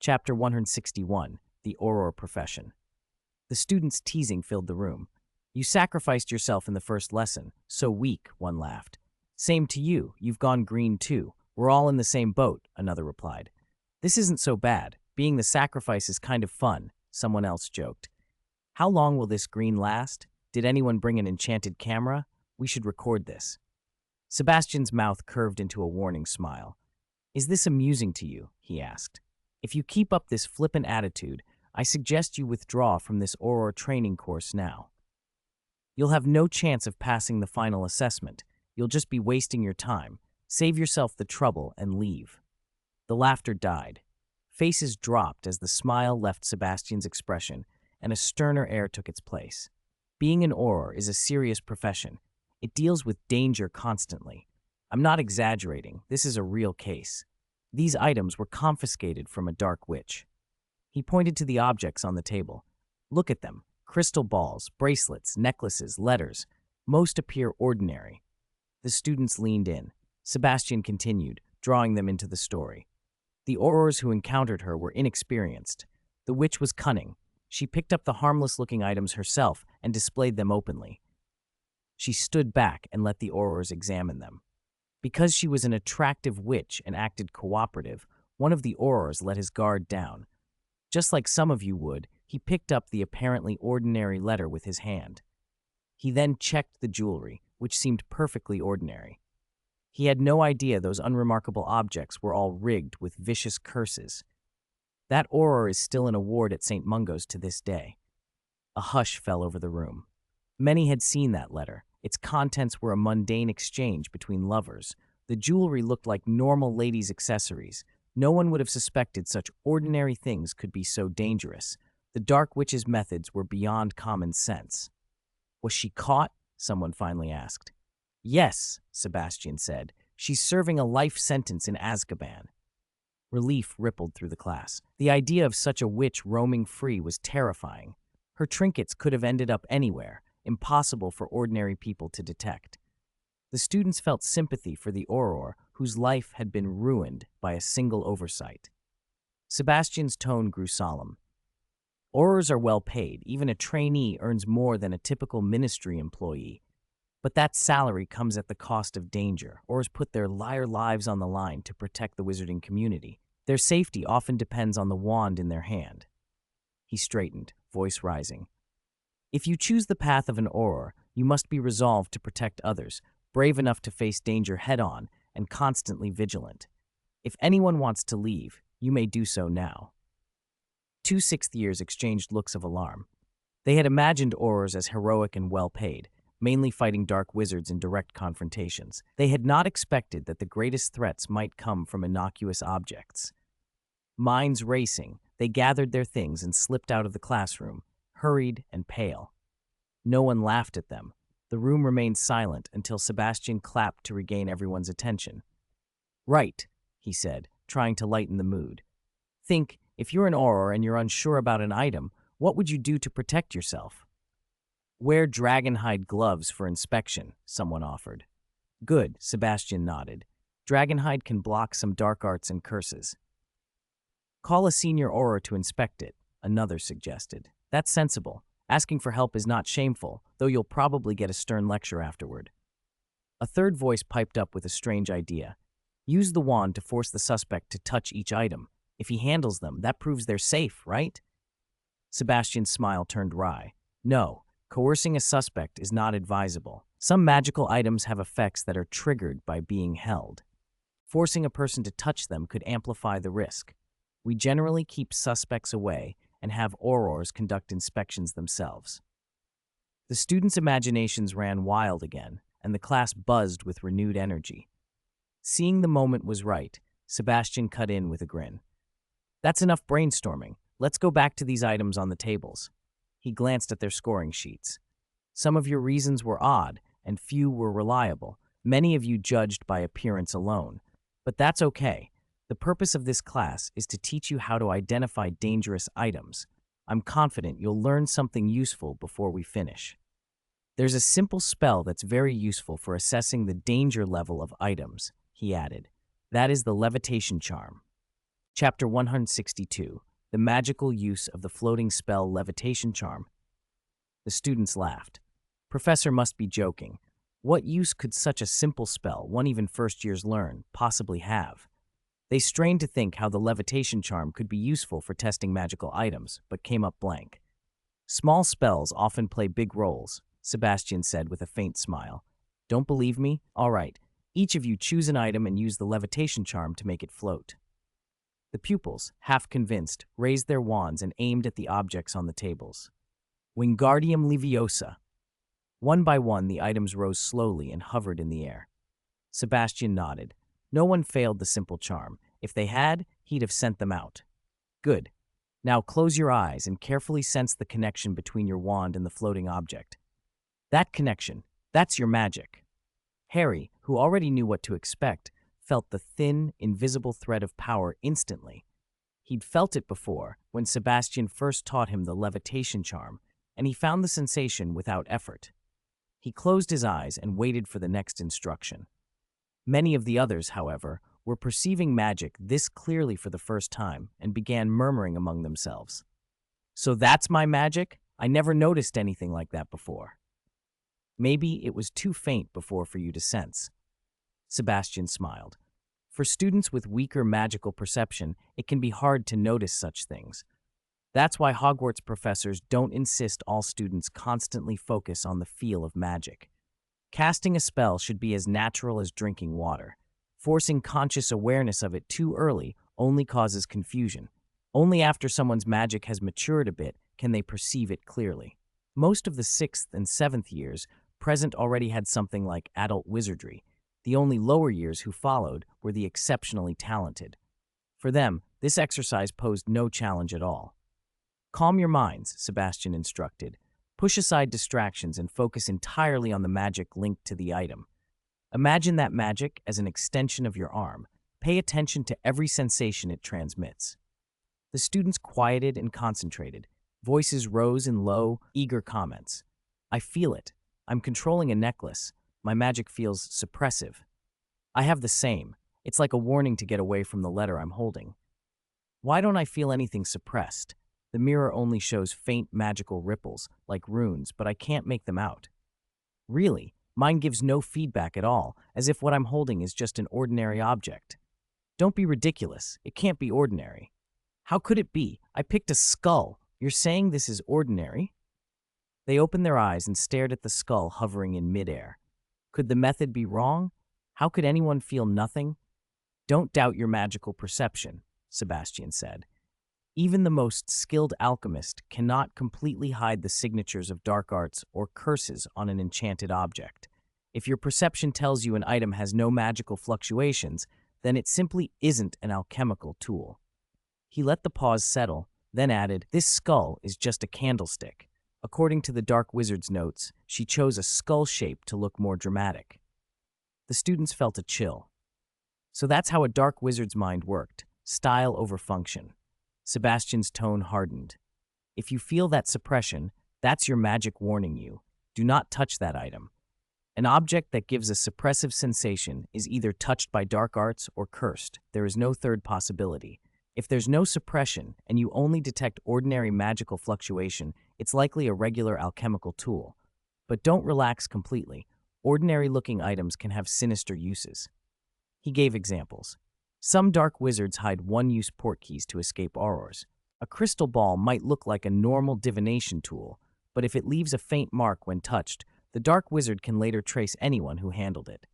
Chapter 161, The Auror Profession. The students' teasing filled the room. You sacrificed yourself in the first lesson. So weak, one laughed. Same to you, you've gone green too. We're all in the same boat, another replied. This isn't so bad. Being the sacrifice is kind of fun, someone else joked. How long will this green last? Did anyone bring an enchanted camera? We should record this. Sebastian's mouth curved into a warning smile. Is this amusing to you? He asked. If you keep up this flippant attitude, I suggest you withdraw from this Auror training course now. You'll have no chance of passing the final assessment. You'll just be wasting your time. Save yourself the trouble and leave. The laughter died. Faces dropped as the smile left Sebastian's expression, and a sterner air took its place. Being an Auror is a serious profession. It deals with danger constantly. I'm not exaggerating. This is a real case. These items were confiscated from a dark witch. He pointed to the objects on the table. Look at them. Crystal balls, bracelets, necklaces, letters. Most appear ordinary. The students leaned in. Sebastian continued, drawing them into the story. The Aurors who encountered her were inexperienced. The witch was cunning. She picked up the harmless-looking items herself and displayed them openly. She stood back and let the Aurors examine them. Because she was an attractive witch and acted cooperative, one of the Aurors let his guard down. Just like some of you would, he picked up the apparently ordinary letter with his hand. He then checked the jewelry, which seemed perfectly ordinary. He had no idea those unremarkable objects were all rigged with vicious curses. That Auror is still in a ward at St. Mungo's to this day. A hush fell over the room. Many had seen that letter. Its contents were a mundane exchange between lovers. The jewelry looked like normal ladies' accessories. No one would have suspected such ordinary things could be so dangerous. The Dark Witch's methods were beyond common sense. Was she caught? Someone finally asked. Yes, Sebastian said. She's serving a life sentence in Azkaban. Relief rippled through the class. The idea of such a witch roaming free was terrifying. Her trinkets could have ended up anywhere, impossible for ordinary people to detect. The students felt sympathy for the Auror, whose life had been ruined by a single oversight. Sebastian's tone grew solemn. Aurors are well paid. Even a trainee earns more than a typical ministry employee. But that salary comes at the cost of danger. Aurors put their lives on the line to protect the wizarding community. Their safety often depends on the wand in their hand. He straightened, voice rising. If you choose the path of an Auror, you must be resolved to protect others, brave enough to face danger head-on, and constantly vigilant. If anyone wants to leave, you may do so now. 2 sixth years exchanged looks of alarm. They had imagined Aurors as heroic and well-paid, mainly fighting dark wizards in direct confrontations. They had not expected that the greatest threats might come from innocuous objects. Minds racing, they gathered their things and slipped out of the classroom, hurried and pale. No one laughed at them. The room remained silent until Sebastian clapped to regain everyone's attention. Right, he said, trying to lighten the mood. Think, if you're an Auror and you're unsure about an item, what would you do to protect yourself? Wear dragonhide gloves for inspection, someone offered. Good, Sebastian nodded. Dragonhide can block some dark arts and curses. Call a senior Auror to inspect it, another suggested. That's sensible. Asking for help is not shameful, though you'll probably get a stern lecture afterward. A third voice piped up with a strange idea. Use the wand to force the suspect to touch each item. If he handles them, that proves they're safe, right? Sebastian's smile turned wry. No, coercing a suspect is not advisable. Some magical items have effects that are triggered by being held. Forcing a person to touch them could amplify the risk. We generally keep suspects away and have Aurors conduct inspections themselves. The students' imaginations ran wild again, and the class buzzed with renewed energy. Seeing the moment was right, Sebastian cut in with a grin. That's enough brainstorming. Let's go back to these items on the tables. He glanced at their scoring sheets. Some of your reasons were odd, and few were reliable. Many of you judged by appearance alone. But that's okay. The purpose of this class is to teach you how to identify dangerous items. I'm confident you'll learn something useful before we finish. There's a simple spell that's very useful for assessing the danger level of items, he added. That is the levitation charm. Chapter 162, The Magical Use of the Floating Spell Levitation Charm. The students laughed. Professor must be joking. What use could such a simple spell, one even first years learn, possibly have? They strained to think how the levitation charm could be useful for testing magical items, but came up blank. Small spells often play big roles, Sebastian said with a faint smile. Don't believe me? All right. Each of you choose an item and use the levitation charm to make it float. The pupils, half convinced, raised their wands and aimed at the objects on the tables. Wingardium Leviosa. One by one, the items rose slowly and hovered in the air. Sebastian nodded. No one failed the simple charm. If they had, he'd have sent them out. Good. Now close your eyes and carefully sense the connection between your wand and the floating object. That connection, that's your magic. Harry, who already knew what to expect, felt the thin, invisible thread of power instantly. He'd felt it before, when Sebastian first taught him the levitation charm, and he found the sensation without effort. He closed his eyes and waited for the next instruction. Many of the others, however, were perceiving magic this clearly for the first time and began murmuring among themselves. So that's my magic? I never noticed anything like that before. Maybe it was too faint before for you to sense. Sebastian smiled. For students with weaker magical perception, it can be hard to notice such things. That's why Hogwarts professors don't insist all students constantly focus on the feel of magic. Casting a spell should be as natural as drinking water. Forcing conscious awareness of it too early only causes confusion. Only after someone's magic has matured a bit can they perceive it clearly. Most of the 6th and 7th years present already had something like adult wizardry. The only lower years who followed were the exceptionally talented. For them, this exercise posed no challenge at all. Calm your minds, Sebastian instructed. Push aside distractions and focus entirely on the magic linked to the item. Imagine that magic as an extension of your arm. Pay attention to every sensation it transmits. The students quieted and concentrated. Voices rose in low, eager comments. I feel it. I'm controlling a necklace. My magic feels suppressive. I have the same. It's like a warning to get away from the letter I'm holding. Why don't I feel anything suppressed? The mirror only shows faint magical ripples, like runes, but I can't make them out. Really, mine gives no feedback at all, as if what I'm holding is just an ordinary object. Don't be ridiculous. It can't be ordinary. How could it be? I picked a skull. You're saying this is ordinary? They opened their eyes and stared at the skull hovering in midair. Could the method be wrong? How could anyone feel nothing? Don't doubt your magical perception, Sebastian said. Even the most skilled alchemist cannot completely hide the signatures of dark arts or curses on an enchanted object. If your perception tells you an item has no magical fluctuations, then it simply isn't an alchemical tool. He let the pause settle, then added, This skull is just a candlestick. According to the Dark Wizard's notes, she chose a skull shape to look more dramatic. The students felt a chill. So that's how a Dark Wizard's mind worked, style over function. Sebastian's tone hardened. If you feel that suppression, that's your magic warning you. Do not touch that item. An object that gives a suppressive sensation is either touched by dark arts or cursed. There is no third possibility. If there's no suppression and you only detect ordinary magical fluctuation, it's likely a regular alchemical tool. But don't relax completely. Ordinary-looking items can have sinister uses. He gave examples. Some dark wizards hide one-use portkeys to escape aurors. A crystal ball might look like a normal divination tool, but if it leaves a faint mark when touched, the dark wizard can later trace anyone who handled it.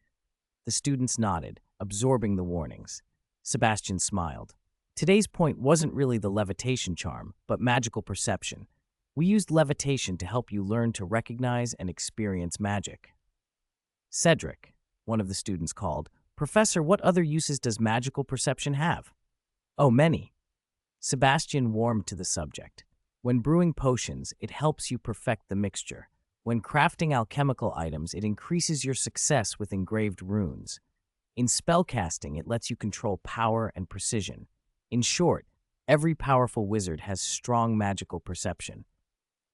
The students nodded, absorbing the warnings. Sebastian smiled. Today's point wasn't really the levitation charm, but magical perception. We used levitation to help you learn to recognize and experience magic. Cedric, one of the students called, Professor, what other uses does magical perception have? Oh, many. Sebastian warmed to the subject. When brewing potions, it helps you perfect the mixture. When crafting alchemical items, it increases your success with engraved runes. In spellcasting, it lets you control power and precision. In short, every powerful wizard has strong magical perception.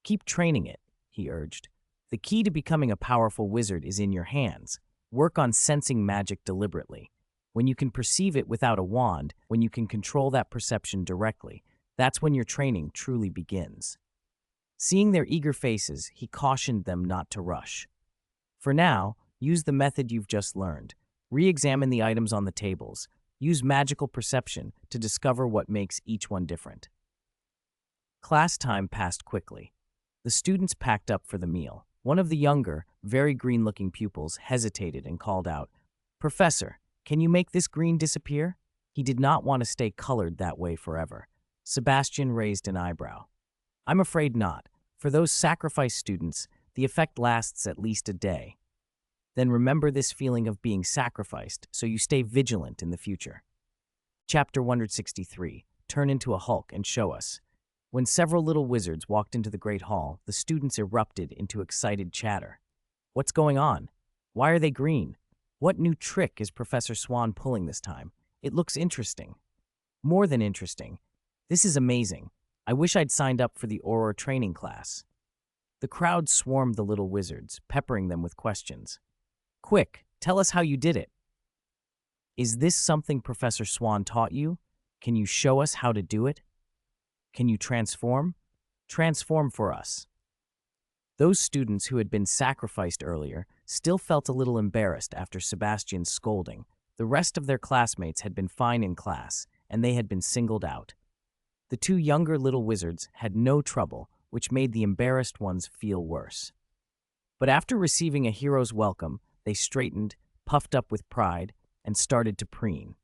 Keep training it, he urged. The key to becoming a powerful wizard is in your hands. Work on sensing magic deliberately. When you can perceive it without a wand, when you can control that perception directly, that's when your training truly begins. Seeing their eager faces, he cautioned them not to rush. For now, use the method you've just learned. Re-examine the items on the tables. Use magical perception to discover what makes each one different. Class time passed quickly. The students packed up for the meal. One of the younger, very green-looking pupils hesitated and called out, "Professor, can you make this green disappear?" He did not want to stay colored that way forever. Sebastian raised an eyebrow. "I'm afraid not. For those sacrifice students, the effect lasts at least a day. Then remember this feeling of being sacrificed so you stay vigilant in the future." Chapter 163, Turn into a Hulk and Show Us. When several little wizards walked into the Great Hall, the students erupted into excited chatter. What's going on? Why are they green? What new trick is Professor Swann pulling this time? It looks interesting. More than interesting. This is amazing. I wish I'd signed up for the Auror training class. The crowd swarmed the little wizards, peppering them with questions. Quick, tell us how you did it. Is this something Professor Swann taught you? Can you show us how to do it? Can you transform? Transform for us. Those students who had been sacrificed earlier still felt a little embarrassed after Sebastian's scolding. The rest of their classmates had been fine in class, and they had been singled out. The two younger little wizards had no trouble, which made the embarrassed ones feel worse. But after receiving a hero's welcome, they straightened, puffed up with pride, and started to preen.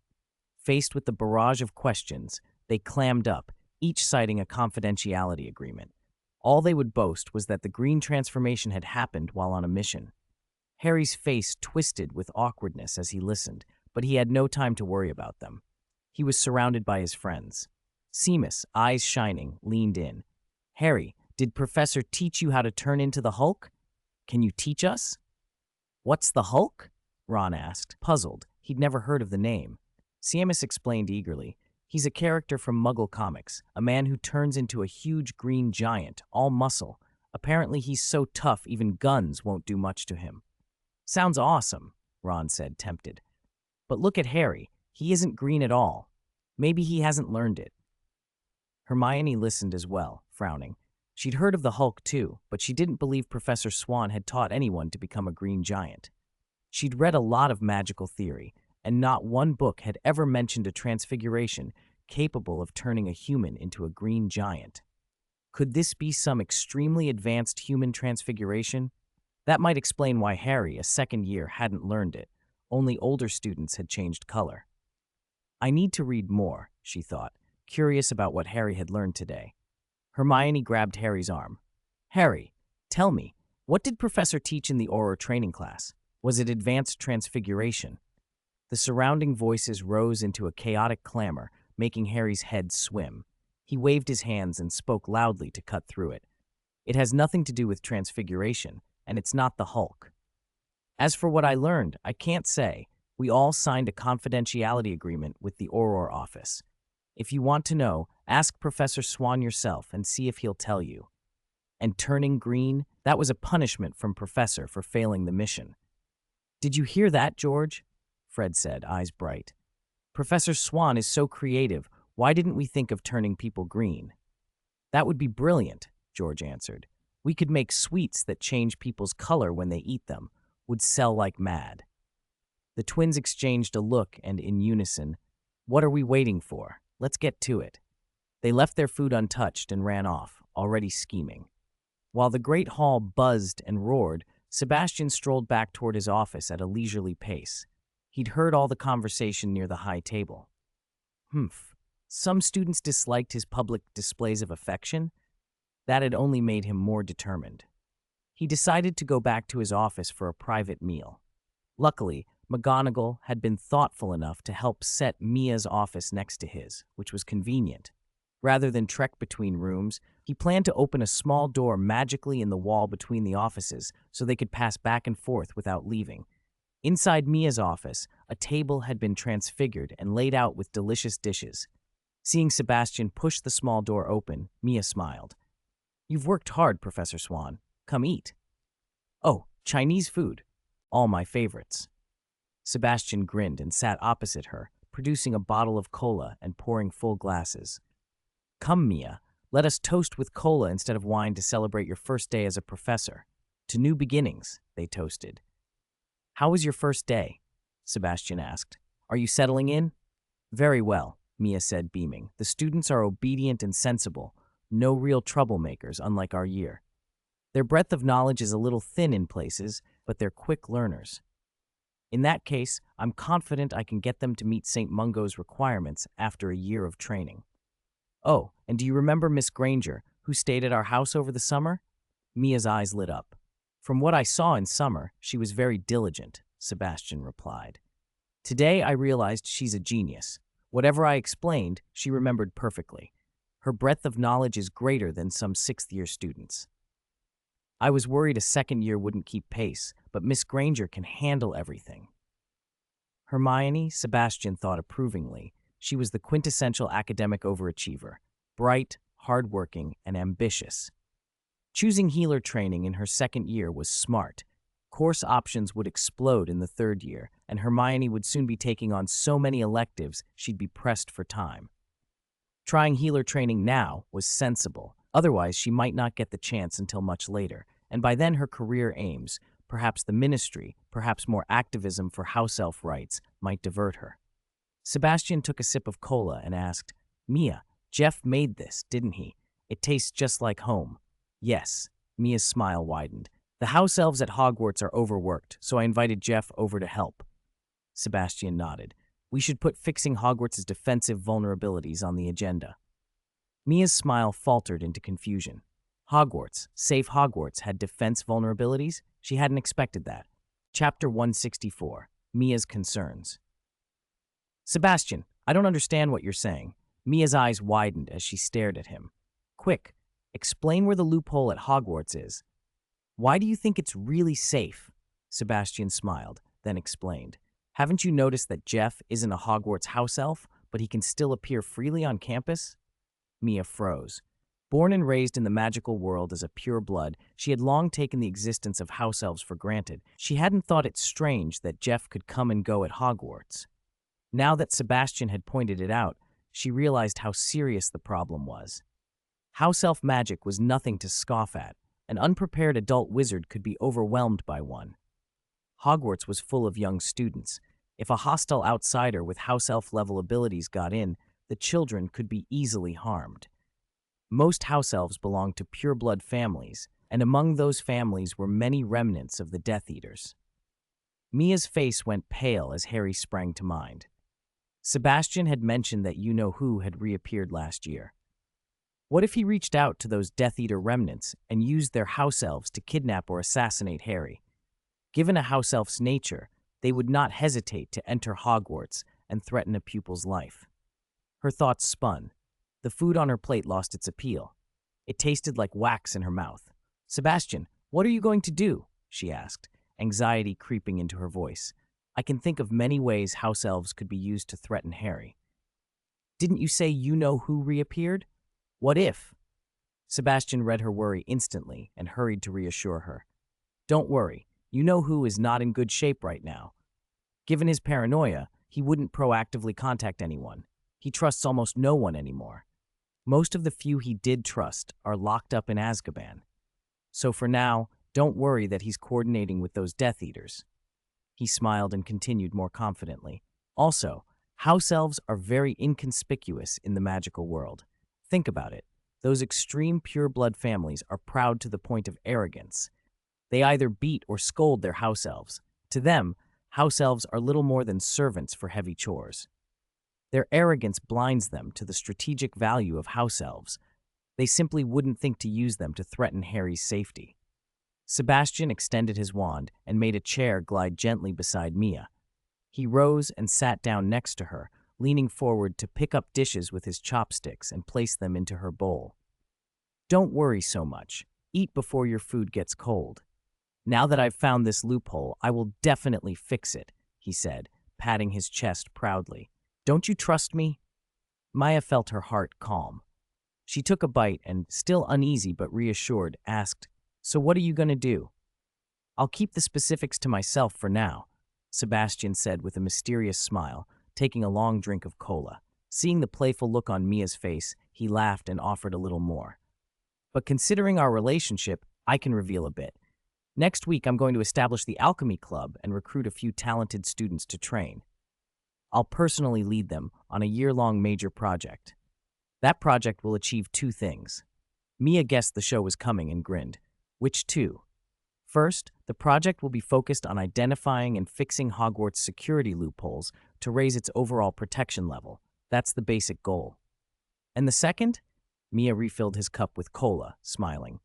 Faced with the barrage of questions, they clammed up, each citing a confidentiality agreement. All they would boast was that the green transformation had happened while on a mission. Harry's face twisted with awkwardness as he listened, but he had no time to worry about them. He was surrounded by his friends. Seamus, eyes shining, leaned in. "Harry, did Professor teach you how to turn into the Hulk? Can you teach us?" "What's the Hulk?" Ron asked, puzzled. He'd never heard of the name. Seamus explained eagerly. "He's a character from Muggle comics, a man who turns into a huge green giant, all muscle. Apparently he's so tough even guns won't do much to him." "Sounds awesome," Ron said, tempted. "But look at Harry. He isn't green at all. Maybe he hasn't learned it." Hermione listened as well, frowning. She'd heard of the Hulk too, but she didn't believe Professor Swann had taught anyone to become a green giant. She'd read a lot of magical theory, and not one book had ever mentioned a transfiguration capable of turning a human into a green giant. Could this be some extremely advanced human transfiguration? That might explain why Harry, a second year, hadn't learned it. Only older students had changed color. "I need to read more," she thought, curious about what Harry had learned today. Hermione grabbed Harry's arm. "Harry, tell me, what did Professor teach in the Auror training class? Was it advanced transfiguration?" The surrounding voices rose into a chaotic clamor, making Harry's head swim. He waved his hands and spoke loudly to cut through it. "It has nothing to do with transfiguration, and it's not the Hulk. As for what I learned, I can't say. We all signed a confidentiality agreement with the Auror office. If you want to know, ask Professor Swann yourself and see if he'll tell you." And turning green, that was a punishment from Professor for failing the mission. "Did you hear that, George?" Fred said, eyes bright. "Professor Swann is so creative. Why didn't we think of turning people green?" "That would be brilliant," George answered. "We could make sweets that change people's color when they eat them. Would sell like mad." The twins exchanged a look and, in unison, "What are we waiting for? Let's get to it." They left their food untouched and ran off, already scheming. While the great hall buzzed and roared, Sebastian strolled back toward his office at a leisurely pace. He'd heard all the conversation near the high table. Some students disliked his public displays of affection. That had only made him more determined. He decided to go back to his office for a private meal. Luckily, McGonagall had been thoughtful enough to help set Mia's office next to his, which was convenient. Rather than trek between rooms, he planned to open a small door magically in the wall between the offices so they could pass back and forth without leaving. Inside Mia's office, a table had been transfigured and laid out with delicious dishes. Seeing Sebastian push the small door open, Mia smiled. "You've worked hard, Professor Swann. Come eat." "Oh, Chinese food. All my favorites." Sebastian grinned and sat opposite her, producing a bottle of cola and pouring full glasses. Come, Mia, let us toast with cola instead of wine to celebrate your first day as a professor. To new beginnings, they toasted. How was your first day? Sebastian asked. Are you settling in? Very well, Mia said, beaming. The students are obedient and sensible, no real troublemakers, unlike our year. Their breadth of knowledge is a little thin in places, but they're quick learners. In that case, I'm confident I can get them to meet St. Mungo's requirements after a year of training. Oh, and do you remember Miss Granger, who stayed at our house over the summer? Mia's eyes lit up. From what I saw in summer, she was very diligent, Sebastian replied. Today I realized she's a genius. Whatever I explained, she remembered perfectly. Her breadth of knowledge is greater than some sixth-year students. I was worried a second year wouldn't keep pace, but Miss Granger can handle everything. Hermione, Sebastian thought approvingly. She was the quintessential academic overachiever, bright, hardworking, and ambitious. Choosing healer training in her second year was smart. Course options would explode in the third year, and Hermione would soon be taking on so many electives she'd be pressed for time. Trying healer training now was sensible. Otherwise, she might not get the chance until much later, and by then her career aims, perhaps the ministry, perhaps more activism for house elf rights, might divert her. Sebastian took a sip of cola and asked, Mia, Jeff made this, didn't he? It tastes just like home. Yes, Mia's smile widened. The house elves at Hogwarts are overworked, so I invited Jeff over to help. Sebastian nodded. We should put fixing Hogwarts' defensive vulnerabilities on the agenda. Mia's smile faltered into confusion. Hogwarts, safe Hogwarts, had defense vulnerabilities? She hadn't expected that. Chapter 164, Mia's Concerns. Sebastian, I don't understand what you're saying. Mia's eyes widened as she stared at him. Quick, explain where the loophole at Hogwarts is. Why do you think it's really safe? Sebastian smiled, then explained. Haven't you noticed that Jeff isn't a Hogwarts house elf, but he can still appear freely on campus? Mia froze. Born and raised in the magical world as a pure blood, she had long taken the existence of house elves for granted. She hadn't thought it strange that Jeff could come and go at Hogwarts. Now that Sebastian had pointed it out, she realized how serious the problem was. House elf magic was nothing to scoff at. An unprepared adult wizard could be overwhelmed by one. Hogwarts was full of young students. If a hostile outsider with house elf level abilities got in, the children could be easily harmed. Most house elves belonged to pure-blood families, and among those families were many remnants of the Death Eaters. Mia's face went pale as Harry sprang to mind. Sebastian had mentioned that you-know-who had reappeared last year. What if he reached out to those Death Eater remnants and used their house elves to kidnap or assassinate Harry? Given a house elf's nature, they would not hesitate to enter Hogwarts and threaten a pupil's life. Her thoughts spun. The food on her plate lost its appeal. It tasted like wax in her mouth. Sebastian, what are you going to do? She asked, anxiety creeping into her voice. I can think of many ways house elves could be used to threaten Harry. Didn't you say you-know-who reappeared? What if? Sebastian read her worry instantly and hurried to reassure her. Don't worry, you-know-who is not in good shape right now. Given his paranoia, he wouldn't proactively contact anyone. He trusts almost no one anymore. Most of the few he did trust are locked up in Azkaban. So for now, don't worry that he's coordinating with those Death Eaters. He smiled and continued more confidently. Also, house elves are very inconspicuous in the magical world. Think about it. Those extreme pure-blood families are proud to the point of arrogance. They either beat or scold their house elves. To them, house elves are little more than servants for heavy chores. Their arrogance blinds them to the strategic value of house elves. They simply wouldn't think to use them to threaten Harry's safety. Sebastian extended his wand and made a chair glide gently beside Mia. He rose and sat down next to her, leaning forward to pick up dishes with his chopsticks and place them into her bowl. Don't worry so much. Eat before your food gets cold. Now that I've found this loophole, I will definitely fix it, he said, patting his chest proudly. Don't you trust me? Maya felt her heart calm. She took a bite and, still uneasy but reassured, asked, So what are you going to do? I'll keep the specifics to myself for now. Sebastian said with a mysterious smile, taking a long drink of cola. Seeing the playful look on Mia's face, he laughed and offered a little more. But considering our relationship, I can reveal a bit. Next week, I'm going to establish the Alchemy Club and recruit a few talented students to train. I'll personally lead them on a year-long major project. That project will achieve two things. Mia guessed the show was coming and grinned. Which two? First, the project will be focused on identifying and fixing Hogwarts' security loopholes to raise its overall protection level. That's the basic goal. And the second? Mia refilled his cup with cola, smiling.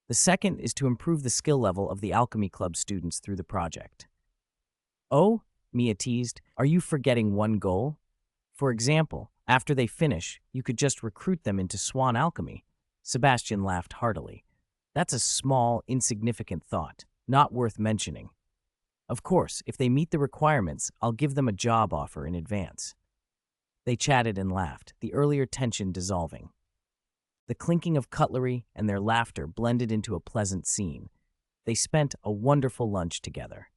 The second is to improve the skill level of the Alchemy Club students through the project. Oh, Mia teased, are you forgetting one goal? For example, after they finish, you could just recruit them into Swann Alchemy. Sebastian laughed heartily. That's a small, insignificant thought, not worth mentioning. Of course, if they meet the requirements, I'll give them a job offer in advance. They chatted and laughed, the earlier tension dissolving. The clinking of cutlery and their laughter blended into a pleasant scene. They spent a wonderful lunch together.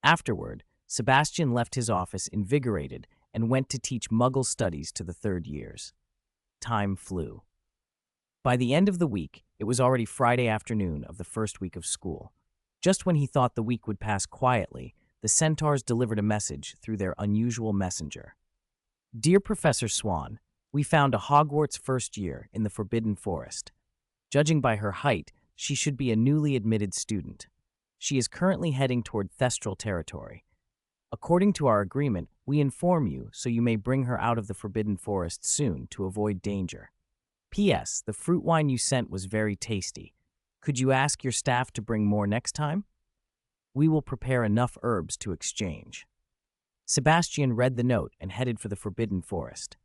Afterward, Sebastian left his office invigorated and went to teach Muggle studies to the third years. Time flew. By the end of the week, it was already Friday afternoon of the first week of school. Just when he thought the week would pass quietly, the Centaurs delivered a message through their unusual messenger. Dear Professor Swann, we found a Hogwarts first year in the Forbidden Forest. Judging by her height, she should be a newly admitted student. She is currently heading toward Thestral territory. According to our agreement, we inform you so you may bring her out of the Forbidden Forest soon to avoid danger. P.S. The fruit wine you sent was very tasty. Could you ask your staff to bring more next time? We will prepare enough herbs to exchange. Sebastian read the note and headed for the Forbidden Forest.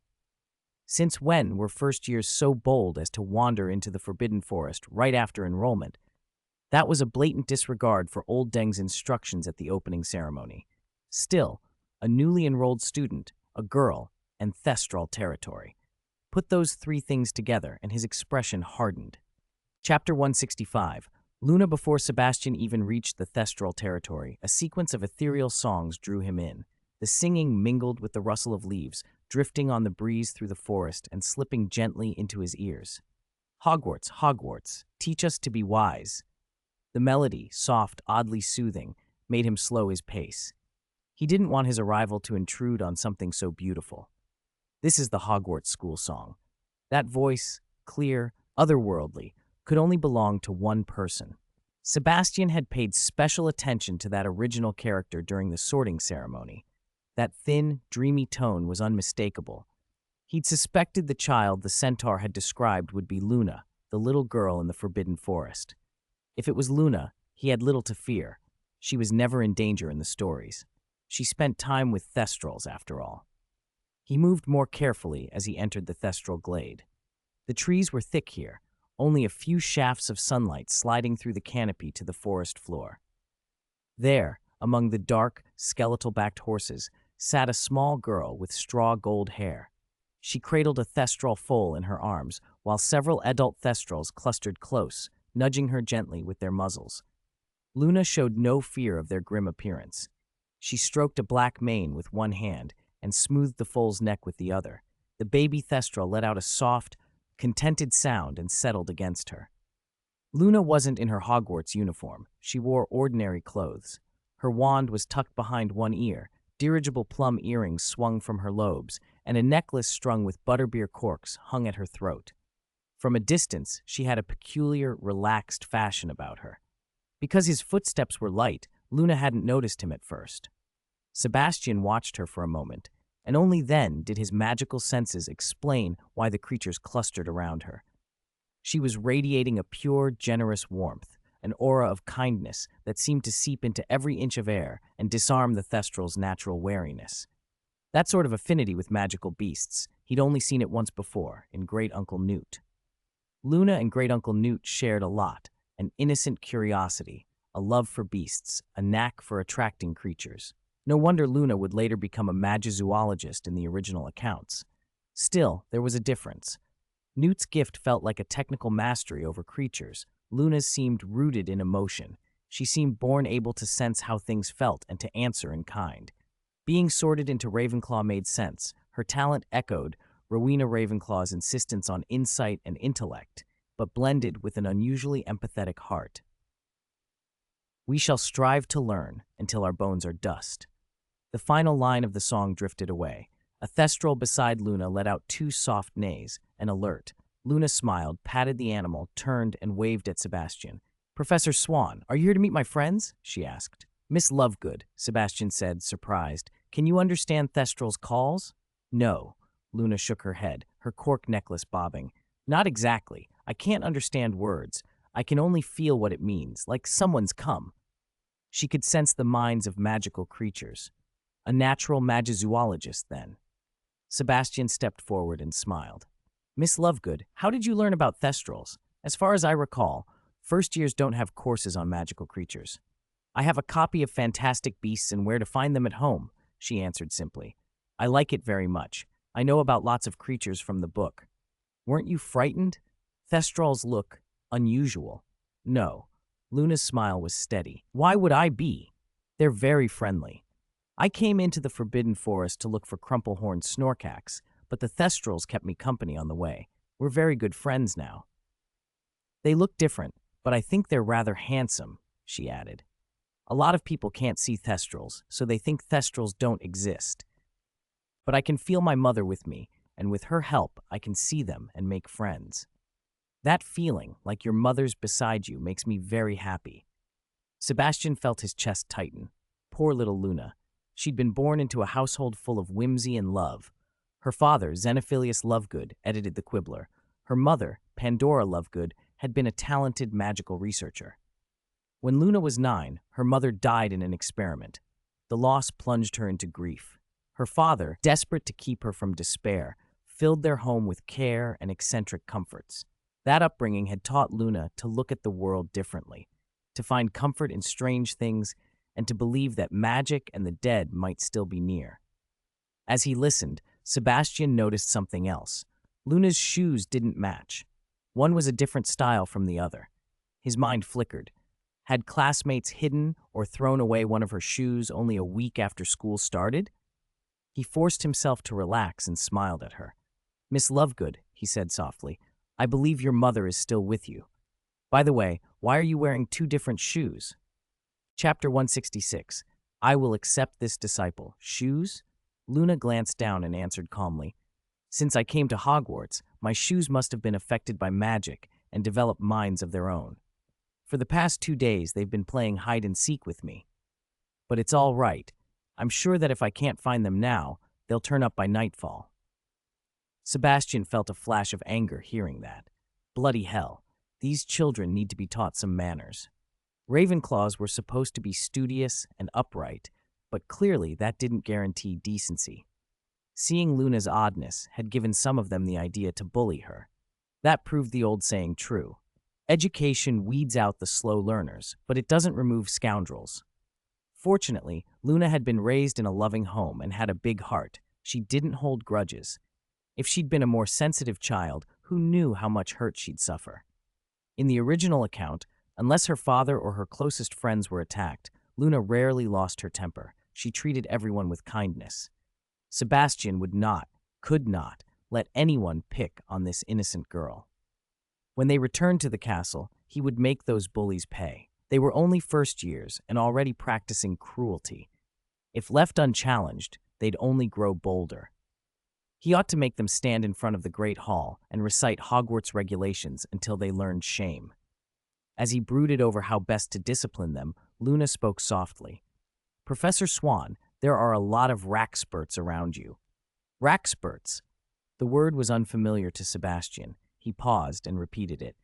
Since when were first years so bold as to wander into the Forbidden Forest right after enrollment? That was a blatant disregard for Old Deng's instructions at the opening ceremony. Still, a newly enrolled student, a girl, and Thestral territory. Put those three things together, and his expression hardened. Chapter 165. Luna. Before Sebastian even reached the Thestral territory, a sequence of ethereal songs drew him in. The singing mingled with the rustle of leaves, drifting on the breeze through the forest and slipping gently into his ears. Hogwarts, Hogwarts, teach us to be wise. The melody, soft, oddly soothing, made him slow his pace. He didn't want his arrival to intrude on something so beautiful. This is the Hogwarts school song. That voice, clear, otherworldly, could only belong to one person. Sebastian had paid special attention to that original character during the sorting ceremony. That thin, dreamy tone was unmistakable. He'd suspected the child the centaur had described would be Luna, the little girl in the Forbidden Forest. If it was Luna, he had little to fear. She was never in danger in the stories. She spent time with Thestrals, after all. He moved more carefully as he entered the Thestral glade. The trees were thick here, only a few shafts of sunlight sliding through the canopy to the forest floor. There, among the dark, skeletal-backed horses, sat a small girl with straw gold hair. She cradled a Thestral foal in her arms, while several adult Thestrals clustered close, nudging her gently with their muzzles. Luna showed no fear of their grim appearance. She stroked a black mane with one hand and smoothed the foal's neck with the other. The baby Thestral let out a soft, contented sound and settled against her. Luna wasn't in her Hogwarts uniform. She wore ordinary clothes. Her wand was tucked behind one ear, dirigible plum earrings swung from her lobes, and a necklace strung with butterbeer corks hung at her throat. From a distance, she had a peculiar, relaxed fashion about her. Because his footsteps were light, Luna hadn't noticed him at first. Sebastian watched her for a moment, and only then did his magical senses explain why the creatures clustered around her. She was radiating a pure, generous warmth, an aura of kindness that seemed to seep into every inch of air and disarm the Thestral's natural wariness. That sort of affinity with magical beasts, he'd only seen it once before, in Great Uncle Newt. Luna and Great Uncle Newt shared a lot, an innocent curiosity, a love for beasts, a knack for attracting creatures. No wonder Luna would later become a magizoologist in the original accounts. Still, there was a difference. Newt's gift felt like a technical mastery over creatures. Luna's seemed rooted in emotion. She seemed born able to sense how things felt and to answer in kind. Being sorted into Ravenclaw made sense. Her talent echoed Rowena Ravenclaw's insistence on insight and intellect, but blended with an unusually empathetic heart. We shall strive to learn until our bones are dust. The final line of the song drifted away. A thestral beside Luna let out two soft neighs, an alert. Luna smiled, patted the animal, turned, and waved at Sebastian. "Professor Swann, are you here to meet my friends?" she asked. "Miss Lovegood," Sebastian said, surprised. "Can you understand Thestral's calls?" "No." Luna shook her head, her cork necklace bobbing. "Not exactly. I can't understand words. I can only feel what it means, like someone's come." She could sense the minds of magical creatures. A natural magizoologist, then. Sebastian stepped forward and smiled. "Miss Lovegood, how did you learn about Thestrals? As far as I recall, first years don't have courses on magical creatures." "I have a copy of Fantastic Beasts and Where to Find Them at home," she answered simply. "I like it very much. I know about lots of creatures from the book." "Weren't you frightened? Thestrals look unusual." "No." Luna's smile was steady. "Why would I be? They're very friendly. I came into the Forbidden Forest to look for crumple-horned snorkax, but the Thestrals kept me company on the way. We're very good friends now." "They look different, but I think they're rather handsome," she added. "A lot of people can't see Thestrals, so they think Thestrals don't exist. But I can feel my mother with me, and with her help, I can see them and make friends. That feeling, like your mother's beside you, makes me very happy." Sebastian felt his chest tighten. Poor little Luna. She'd been born into a household full of whimsy and love. Her father, Xenophilius Lovegood, edited the Quibbler. Her mother, Pandora Lovegood, had been a talented magical researcher. When Luna was 9, her mother died in an experiment. The loss plunged her into grief. Her father, desperate to keep her from despair, filled their home with care and eccentric comforts. That upbringing had taught Luna to look at the world differently, to find comfort in strange things, and to believe that magic and the dead might still be near. As he listened, Sebastian noticed something else. Luna's shoes didn't match. One was a different style from the other. His mind flickered. Had classmates hidden or thrown away one of her shoes only a week after school started? He forced himself to relax and smiled at her. "Miss Lovegood," he said softly, "I believe your mother is still with you. By the way, why are you wearing two different shoes?" Chapter 166. I will accept this disciple. Shoes? Luna glanced down and answered calmly. "Since I came to Hogwarts, my shoes must have been affected by magic and developed minds of their own. For the past 2 days, they've been playing hide-and-seek with me. But it's all right. I'm sure that if I can't find them now, they'll turn up by nightfall." Sebastian felt a flash of anger hearing that. Bloody hell. These children need to be taught some manners. Ravenclaws were supposed to be studious and upright, but clearly that didn't guarantee decency. Seeing Luna's oddness had given some of them the idea to bully her. That proved the old saying true. Education weeds out the slow learners, but it doesn't remove scoundrels. Fortunately, Luna had been raised in a loving home and had a big heart. She didn't hold grudges. If she'd been a more sensitive child, who knew how much hurt she'd suffer? In the original account, unless her father or her closest friends were attacked, Luna rarely lost her temper. She treated everyone with kindness. Sebastian could not, let anyone pick on this innocent girl. When they returned to the castle, he would make those bullies pay. They were only first years and already practicing cruelty. If left unchallenged, they'd only grow bolder. He ought to make them stand in front of the Great Hall and recite Hogwarts regulations until they learned shame. As he brooded over how best to discipline them, Luna spoke softly. "Professor Swann, there are a lot of rackspurts around you." Rackspurts. The word was unfamiliar to Sebastian. He paused and repeated it.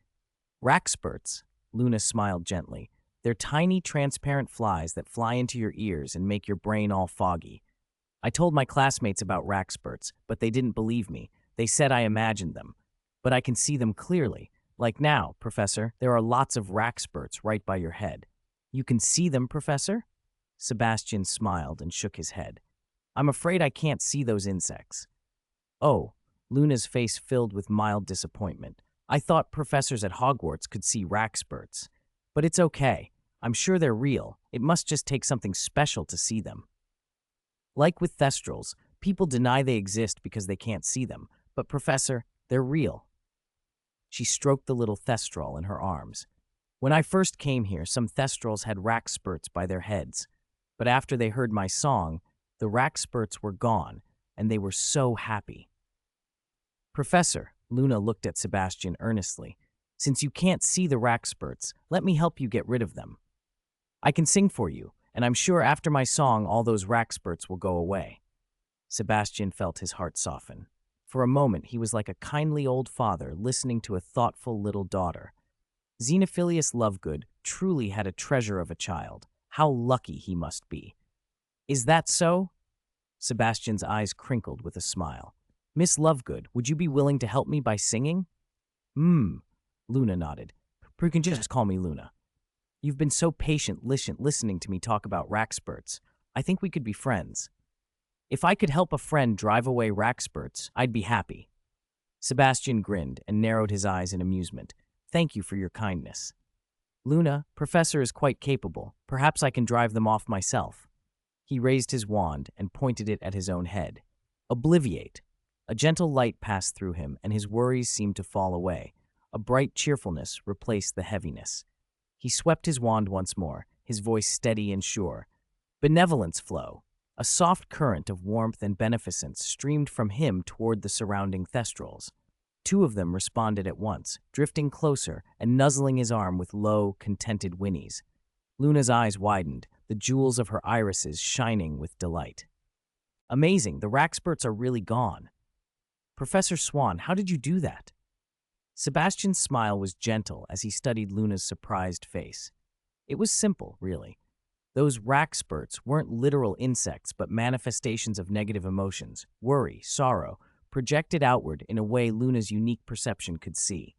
"Rackspurts," Luna smiled gently. "They're tiny, transparent flies that fly into your ears and make your brain all foggy. I told my classmates about rackspurts, but they didn't believe me. They said I imagined them. But I can see them clearly. Like now, Professor, there are lots of rackspurts right by your head." "You can see them, Professor?" Sebastian smiled and shook his head. "I'm afraid I can't see those insects." "Oh," Luna's face filled with mild disappointment. "I thought professors at Hogwarts could see rackspurts. But it's okay. I'm sure they're real. It must just take something special to see them. Like with thestrals, people deny they exist because they can't see them. But Professor, they're real. She stroked the little thestral in her arms. When I first came here, some thestrals had rack spurts by their heads. But after they heard my song, the rack spurts were gone, and they were so happy. Professor, Luna looked at Sebastian earnestly. Since you can't see the rack spurts, let me help you get rid of them. I can sing for you, and I'm sure after my song all those rack spurts will go away. Sebastian felt his heart soften. For a moment, he was like a kindly old father listening to a thoughtful little daughter. Xenophilius Lovegood truly had a treasure of a child. How lucky he must be. Is that so? Sebastian's eyes crinkled with a smile. Miss Lovegood, would you be willing to help me by singing? Luna nodded. You can just call me Luna. You've been so patient listening to me talk about rack spurts. I think we could be friends. If I could help a friend drive away rack spurts, I'd be happy. Sebastian grinned and narrowed his eyes in amusement. Thank you for your kindness. Luna, Professor is quite capable. Perhaps I can drive them off myself. He raised his wand and pointed it at his own head. Obliviate. A gentle light passed through him, and his worries seemed to fall away. A bright cheerfulness replaced the heaviness. He swept his wand once more, his voice steady and sure. Benevolence flow. A soft current of warmth and beneficence streamed from him toward the surrounding thestrals. Two of them responded at once, drifting closer and nuzzling his arm with low, contented whinnies. Luna's eyes widened, the jewels of her irises shining with delight. Amazing, the rack spurts are really gone. Professor Swann, how did you do that? Sebastian's smile was gentle as he studied Luna's surprised face. It was simple, really. Those rack spurts weren't literal insects, but manifestations of negative emotions, worry, sorrow, projected outward in a way Luna's unique perception could see.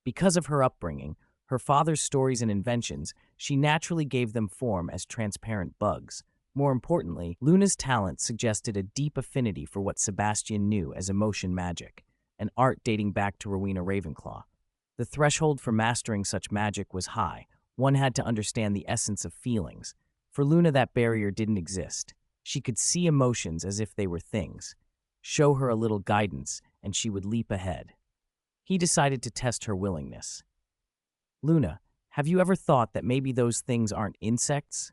Because of her upbringing, her father's stories and inventions, she naturally gave them form as transparent bugs. More importantly, Luna's talent suggested a deep affinity for what Sebastian knew as emotion magic, an art dating back to Rowena Ravenclaw. The threshold for mastering such magic was high. One had to understand the essence of feelings. For Luna, that barrier didn't exist. She could see emotions as if they were things. Show her a little guidance, and she would leap ahead. He decided to test her willingness. Luna, have you ever thought that maybe those things aren't insects?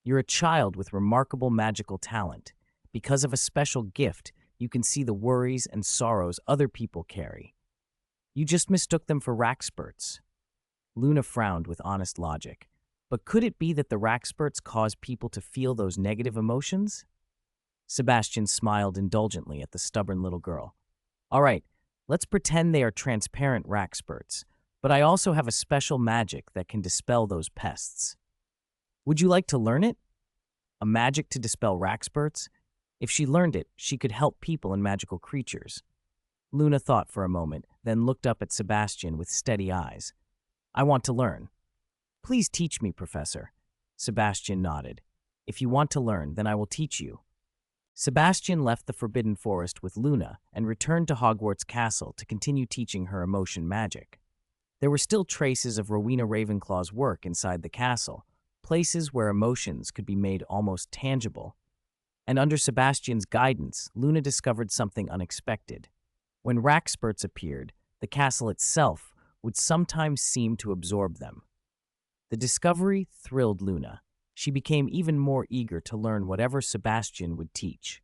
You're a child with remarkable magical talent. Because of a special gift, you can see the worries and sorrows other people carry. You just mistook them for rack spurts. Luna frowned with honest logic. But could it be that the rack spurts cause people to feel those negative emotions? Sebastian smiled indulgently at the stubborn little girl. All right, let's pretend they are transparent rack spurts, but I also have a special magic that can dispel those pests. Would you like to learn it? A magic to dispel rack spurts? If she learned it, she could help people and magical creatures. Luna thought for a moment, then looked up at Sebastian with steady eyes. I want to learn. Please teach me, Professor. Sebastian nodded. If you want to learn, then I will teach you. Sebastian left the Forbidden Forest with Luna and returned to Hogwarts Castle to continue teaching her emotion magic. There were still traces of Rowena Ravenclaw's work inside the castle, places where emotions could be made almost tangible. And under Sebastian's guidance, Luna discovered something unexpected. When rack spurts appeared, the castle itself would sometimes seem to absorb them. The discovery thrilled Luna. She became even more eager to learn whatever Sebastian would teach.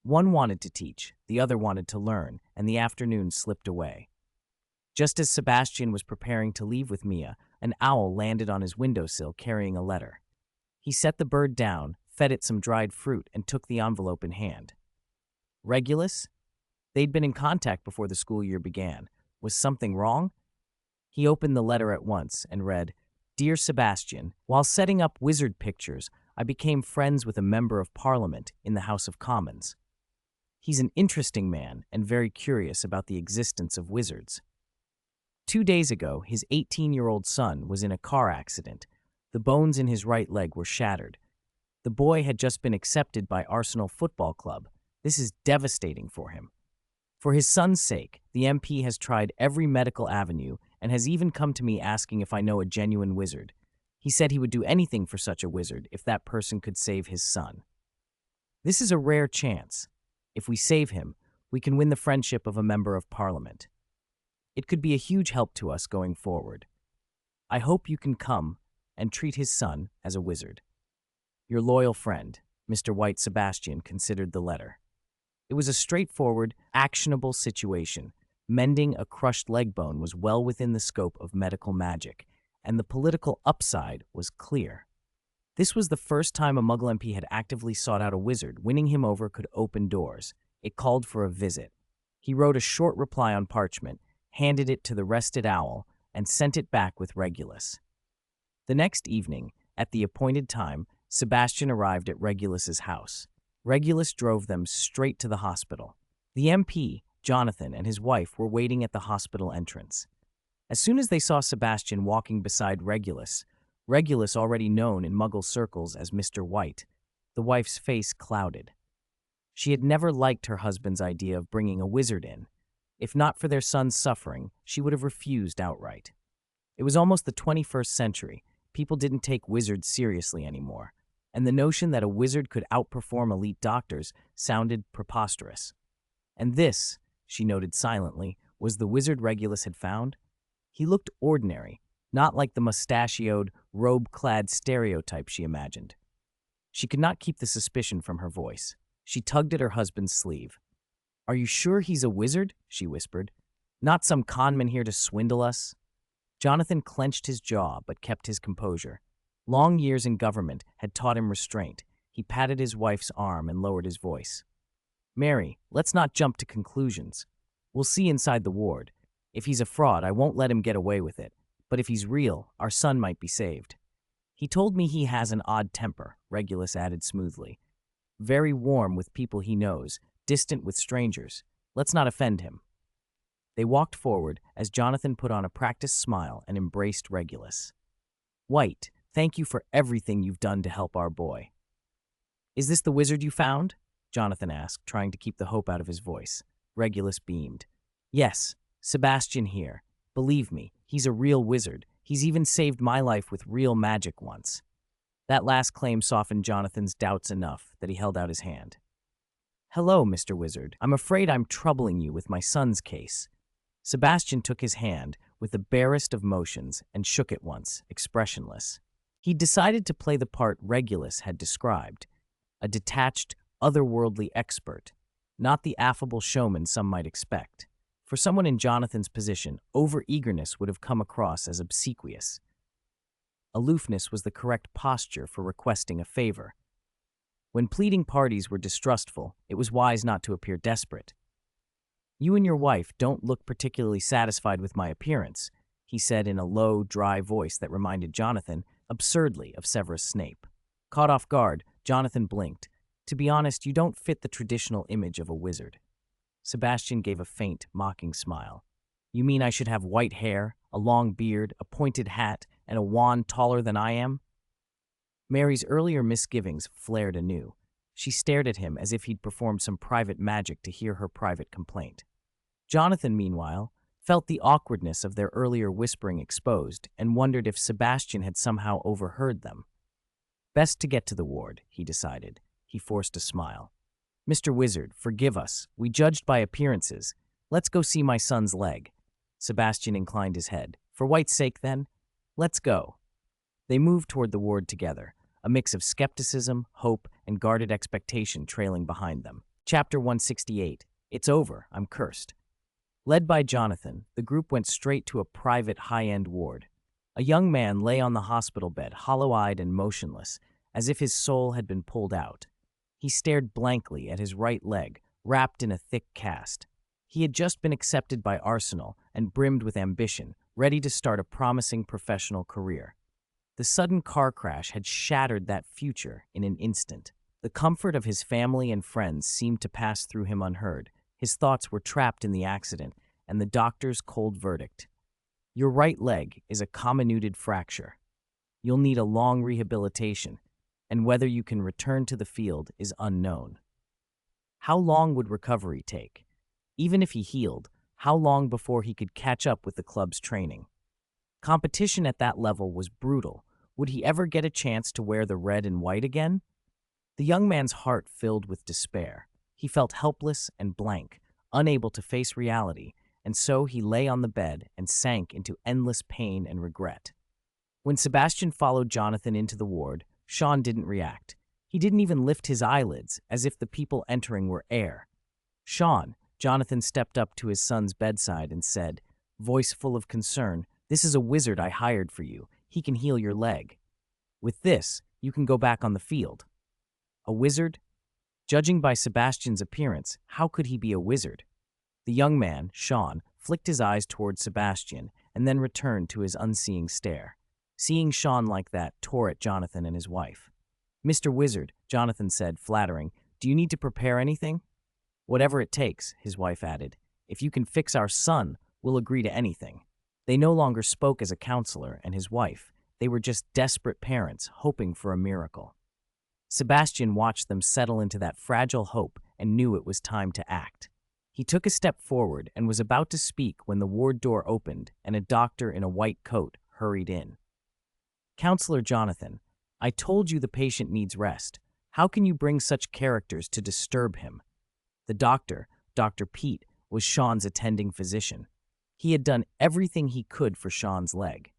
One wanted to teach, the other wanted to learn, and the afternoon slipped away. Just as Sebastian was preparing to leave with Mia, an owl landed on his windowsill carrying a letter. He set the bird down, fed it some dried fruit, and took the envelope in hand. Regulus? They'd been in contact before the school year began. Was something wrong? He opened the letter at once and read, Dear Sebastian, while setting up wizard pictures, I became friends with a member of Parliament in the House of Commons. He's an interesting man and very curious about the existence of wizards. 2 days ago, his 18-year-old son was in a car accident. The bones in his right leg were shattered. The boy had just been accepted by Arsenal Football Club. This is devastating for him. For his son's sake, the MP has tried every medical avenue and has even come to me asking if I know a genuine wizard. He said he would do anything for such a wizard if that person could save his son. This is a rare chance. If we save him, we can win the friendship of a member of Parliament. It could be a huge help to us going forward. I hope you can come and treat his son as a wizard. Your loyal friend, Mr. White. Sebastian considered the letter. It was a straightforward, actionable situation. Mending a crushed leg bone was well within the scope of medical magic, and the political upside was clear. This was the first time a Muggle MP had actively sought out a wizard. Winning him over could open doors. It called for a visit. He wrote a short reply on parchment, handed it to the rested owl, and sent it back with Regulus. The next evening, at the appointed time, Sebastian arrived at Regulus's house. Regulus drove them straight to the hospital. The MP, Jonathan, and his wife were waiting at the hospital entrance. As soon as they saw Sebastian walking beside Regulus, already known in Muggle circles as Mr. White, the wife's face clouded. She had never liked her husband's idea of bringing a wizard in. If not for their son's suffering, she would have refused outright. It was almost the 21st century. People didn't take wizards seriously anymore, and the notion that a wizard could outperform elite doctors sounded preposterous. And this, she noted silently, was the wizard Regulus had found? He looked ordinary, not like the mustachioed, robe-clad stereotype she imagined. She could not keep the suspicion from her voice. She tugged at her husband's sleeve. "Are you sure he's a wizard?" she whispered. "Not some conman here to swindle us?" Jonathan clenched his jaw but kept his composure. Long years in government had taught him restraint. He patted his wife's arm and lowered his voice. "Mary, let's not jump to conclusions. We'll see inside the ward. If he's a fraud, I won't let him get away with it. But if he's real, our son might be saved." "He told me he has an odd temper," Regulus added smoothly. "Very warm with people he knows, distant with strangers. Let's not offend him." They walked forward as Jonathan put on a practiced smile and embraced Regulus. "White, thank you for everything you've done to help our boy." "Is this the wizard you found?" Jonathan asked, trying to keep the hope out of his voice. Regulus beamed. "Yes, Sebastian here. Believe me, he's a real wizard. He's even saved my life with real magic once." That last claim softened Jonathan's doubts enough that he held out his hand. "Hello, Mr. Wizard. I'm afraid I'm troubling you with my son's case." Sebastian took his hand with the barest of motions and shook it once, expressionless. He'd decided to play the part Regulus had described, a detached, otherworldly expert, not the affable showman some might expect. For someone in Jonathan's position, over-eagerness would have come across as obsequious. Aloofness was the correct posture for requesting a favor. When pleading parties were distrustful, it was wise not to appear desperate. "You and your wife don't look particularly satisfied with my appearance," he said in a low, dry voice that reminded Jonathan, absurdly, of Severus Snape. Caught off guard, Jonathan blinked. "To be honest, you don't fit the traditional image of a wizard." Sebastian gave a faint, mocking smile. "You mean I should have white hair, a long beard, a pointed hat, and a wand taller than I am?" Mary's earlier misgivings flared anew. She stared at him as if he'd performed some private magic to hear her private complaint. Jonathan, meanwhile, felt the awkwardness of their earlier whispering exposed and wondered if Sebastian had somehow overheard them. Best to get to the ward, he decided. He forced a smile. "Mr. Wizard, forgive us. We judged by appearances. Let's go see my son's leg." Sebastian inclined his head. "For White's sake, then? Let's go." They moved toward the ward together, a mix of skepticism, hope, and guarded expectation trailing behind them. Chapter 168. It's over, I'm cursed. Led by Jonathan, the group went straight to a private high-end ward. A young man lay on the hospital bed, hollow-eyed and motionless, as if his soul had been pulled out. He stared blankly at his right leg, wrapped in a thick cast. He had just been accepted by Arsenal and brimmed with ambition, ready to start a promising professional career. The sudden car crash had shattered that future in an instant. The comfort of his family and friends seemed to pass through him unheard. His thoughts were trapped in the accident and the doctor's cold verdict. Your right leg is a comminuted fracture. You'll need a long rehabilitation, and whether you can return to the field is unknown. How long would recovery take? Even if he healed, how long before he could catch up with the club's training? Competition at that level was brutal. Would he ever get a chance to wear the red and white again? The young man's heart filled with despair. He felt helpless and blank, unable to face reality, and so he lay on the bed and sank into endless pain and regret. When Sebastian followed Jonathan into the ward, Sean didn't react. He didn't even lift his eyelids, as if the people entering were heir. "Sean," Jonathan stepped up to his son's bedside and said, voice full of concern, "this is a wizard I hired for you. He can heal your leg. With this, you can go back on the field." A wizard? Judging by Sebastian's appearance, how could he be a wizard? The young man, Sean, flicked his eyes toward Sebastian and then returned to his unseeing stare. Seeing Sean like that tore at Jonathan and his wife. "Mr. Wizard," Jonathan said, flattering, "do you need to prepare anything?" "Whatever it takes," his wife added. "If you can fix our son, we'll agree to anything." They no longer spoke as a counselor and his wife. They were just desperate parents hoping for a miracle. Sebastian watched them settle into that fragile hope and knew it was time to act. He took a step forward and was about to speak when the ward door opened and a doctor in a white coat hurried in. "Counselor Jonathan, I told you the patient needs rest. How can you bring such characters to disturb him?" The doctor, Dr. Pete, was Sean's attending physician. He had done everything he could for Sean's leg.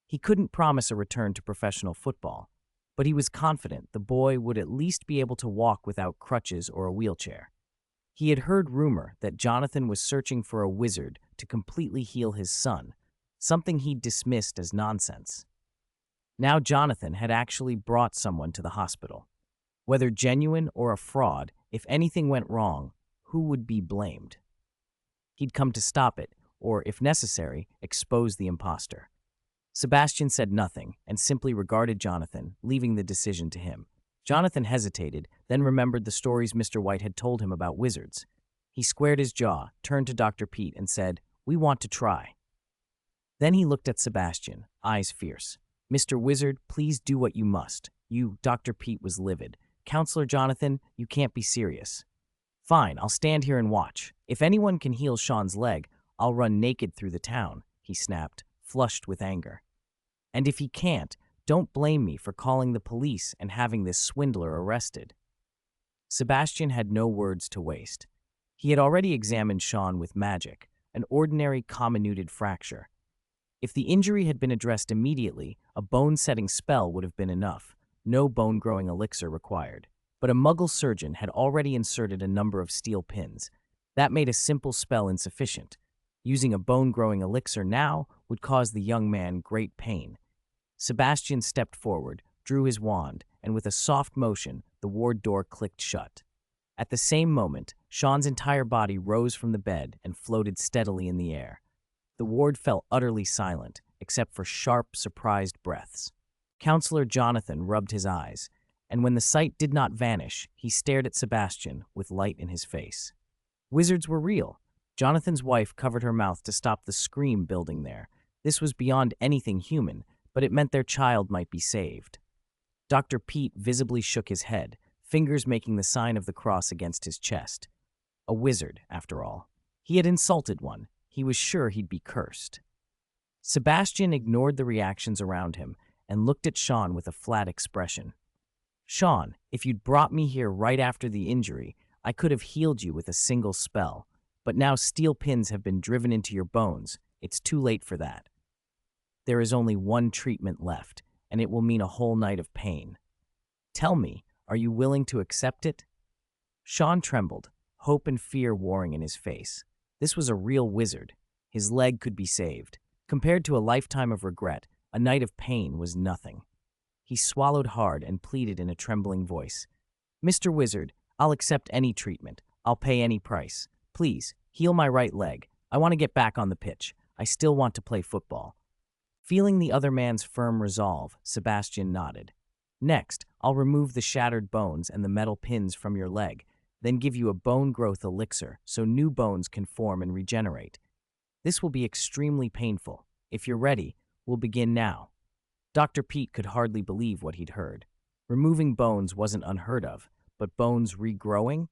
He couldn't promise a return to professional football, but he was confident the boy would at least be able to walk without crutches or a wheelchair. He had heard rumor that Jonathan was searching for a wizard to completely heal his son, something he'd dismissed as nonsense. Now Jonathan had actually brought someone to the hospital. Whether genuine or a fraud, if anything went wrong, who would be blamed? He'd come to stop it, or, if necessary, expose the imposter. Sebastian said nothing and simply regarded Jonathan, leaving the decision to him. Jonathan hesitated, then remembered the stories Mr. White had told him about wizards. He squared his jaw, turned to Dr. Pete, and said, "We want to try." Then he looked at Sebastian, eyes fierce. "Mr. Wizard, please do what you must." Dr. Pete was livid. "Counselor Jonathan, you can't be serious." "Fine, I'll stand here and watch. If anyone can heal Sean's leg, I'll run naked through the town," he snapped, flushed with anger. "And if he can't, don't blame me for calling the police and having this swindler arrested." Sebastian had no words to waste. He had already examined Sean with magic, an ordinary comminuted fracture. If the injury had been addressed immediately, a bone-setting spell would have been enough, no bone-growing elixir required. But a Muggle surgeon had already inserted a number of steel pins. That made a simple spell insufficient. Using a bone-growing elixir now would cause the young man great pain. Sebastian stepped forward, drew his wand, and with a soft motion, the ward door clicked shut. At the same moment, Sean's entire body rose from the bed and floated steadily in the air. The ward fell utterly silent, except for sharp, surprised breaths. Counselor Jonathan rubbed his eyes, and when the sight did not vanish, he stared at Sebastian with light in his face. Wizards were real. Jonathan's wife covered her mouth to stop the scream building there. This was beyond anything human, but it meant their child might be saved. Dr. Pete visibly shook his head, fingers making the sign of the cross against his chest. A wizard, after all. He had insulted one. He was sure he'd be cursed. Sebastian ignored the reactions around him and looked at Sean with a flat expression. "Sean, if you'd brought me here right after the injury, I could have healed you with a single spell. But now steel pins have been driven into your bones. It's too late for that. There is only one treatment left, and it will mean a whole night of pain. Tell me, are you willing to accept it?" Sean trembled, hope and fear warring in his face. This was a real wizard. His leg could be saved. Compared to a lifetime of regret, a night of pain was nothing. He swallowed hard and pleaded in a trembling voice. "Mr. Wizard, I'll accept any treatment. I'll pay any price. Please, heal my right leg. I want to get back on the pitch. I still want to play football." Feeling the other man's firm resolve, Sebastian nodded. "Next, I'll remove the shattered bones and the metal pins from your leg, then give you a bone growth elixir so new bones can form and regenerate. This will be extremely painful. If you're ready, we'll begin now." Dr. Pete could hardly believe what he'd heard. Removing bones wasn't unheard of, but bones regrowing?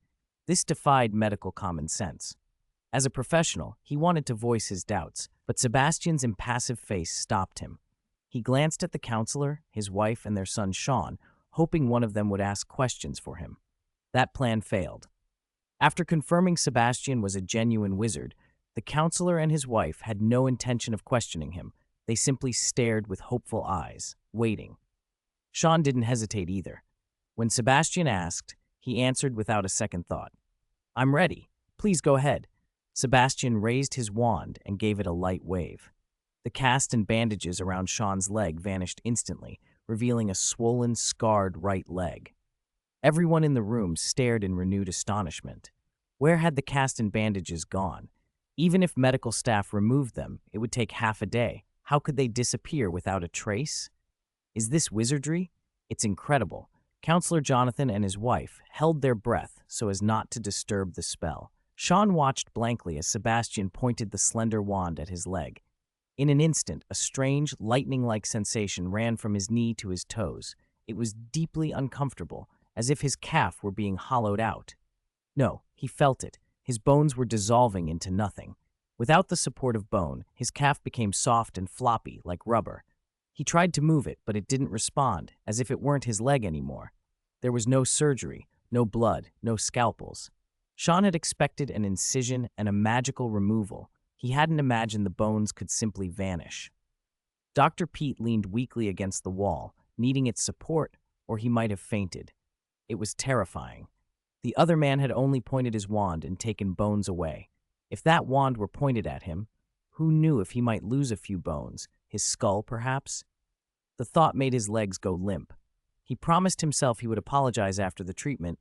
This defied medical common sense. As a professional, he wanted to voice his doubts, but Sebastian's impassive face stopped him. He glanced at the counselor, his wife, and their son Sean, hoping one of them would ask questions for him. That plan failed. After confirming Sebastian was a genuine wizard, the counselor and his wife had no intention of questioning him. They simply stared with hopeful eyes, waiting. Sean didn't hesitate either. When Sebastian asked, he answered without a second thought. "I'm ready. Please go ahead." Sebastian raised his wand and gave it a light wave. The cast and bandages around Sean's leg vanished instantly, revealing a swollen, scarred right leg. Everyone in the room stared in renewed astonishment. Where had the cast and bandages gone? Even if medical staff removed them, it would take half a day. How could they disappear without a trace? Is this wizardry? It's incredible. Counselor Jonathan and his wife held their breath so as not to disturb the spell. Sean watched blankly as Sebastian pointed the slender wand at his leg. In an instant, a strange, lightning-like sensation ran from his knee to his toes. It was deeply uncomfortable, as if his calf were being hollowed out. No, he felt it. His bones were dissolving into nothing. Without the support of bone, his calf became soft and floppy, like rubber. He tried to move it, but it didn't respond, as if it weren't his leg anymore. There was no surgery, no blood, no scalpels. Sean had expected an incision and a magical removal. He hadn't imagined the bones could simply vanish. Dr. Pete leaned weakly against the wall, needing its support, or he might have fainted. It was terrifying. The other man had only pointed his wand and taken bones away. If that wand were pointed at him, who knew if he might lose a few bones, his skull perhaps? The thought made his legs go limp. He promised himself he would apologize after the treatment,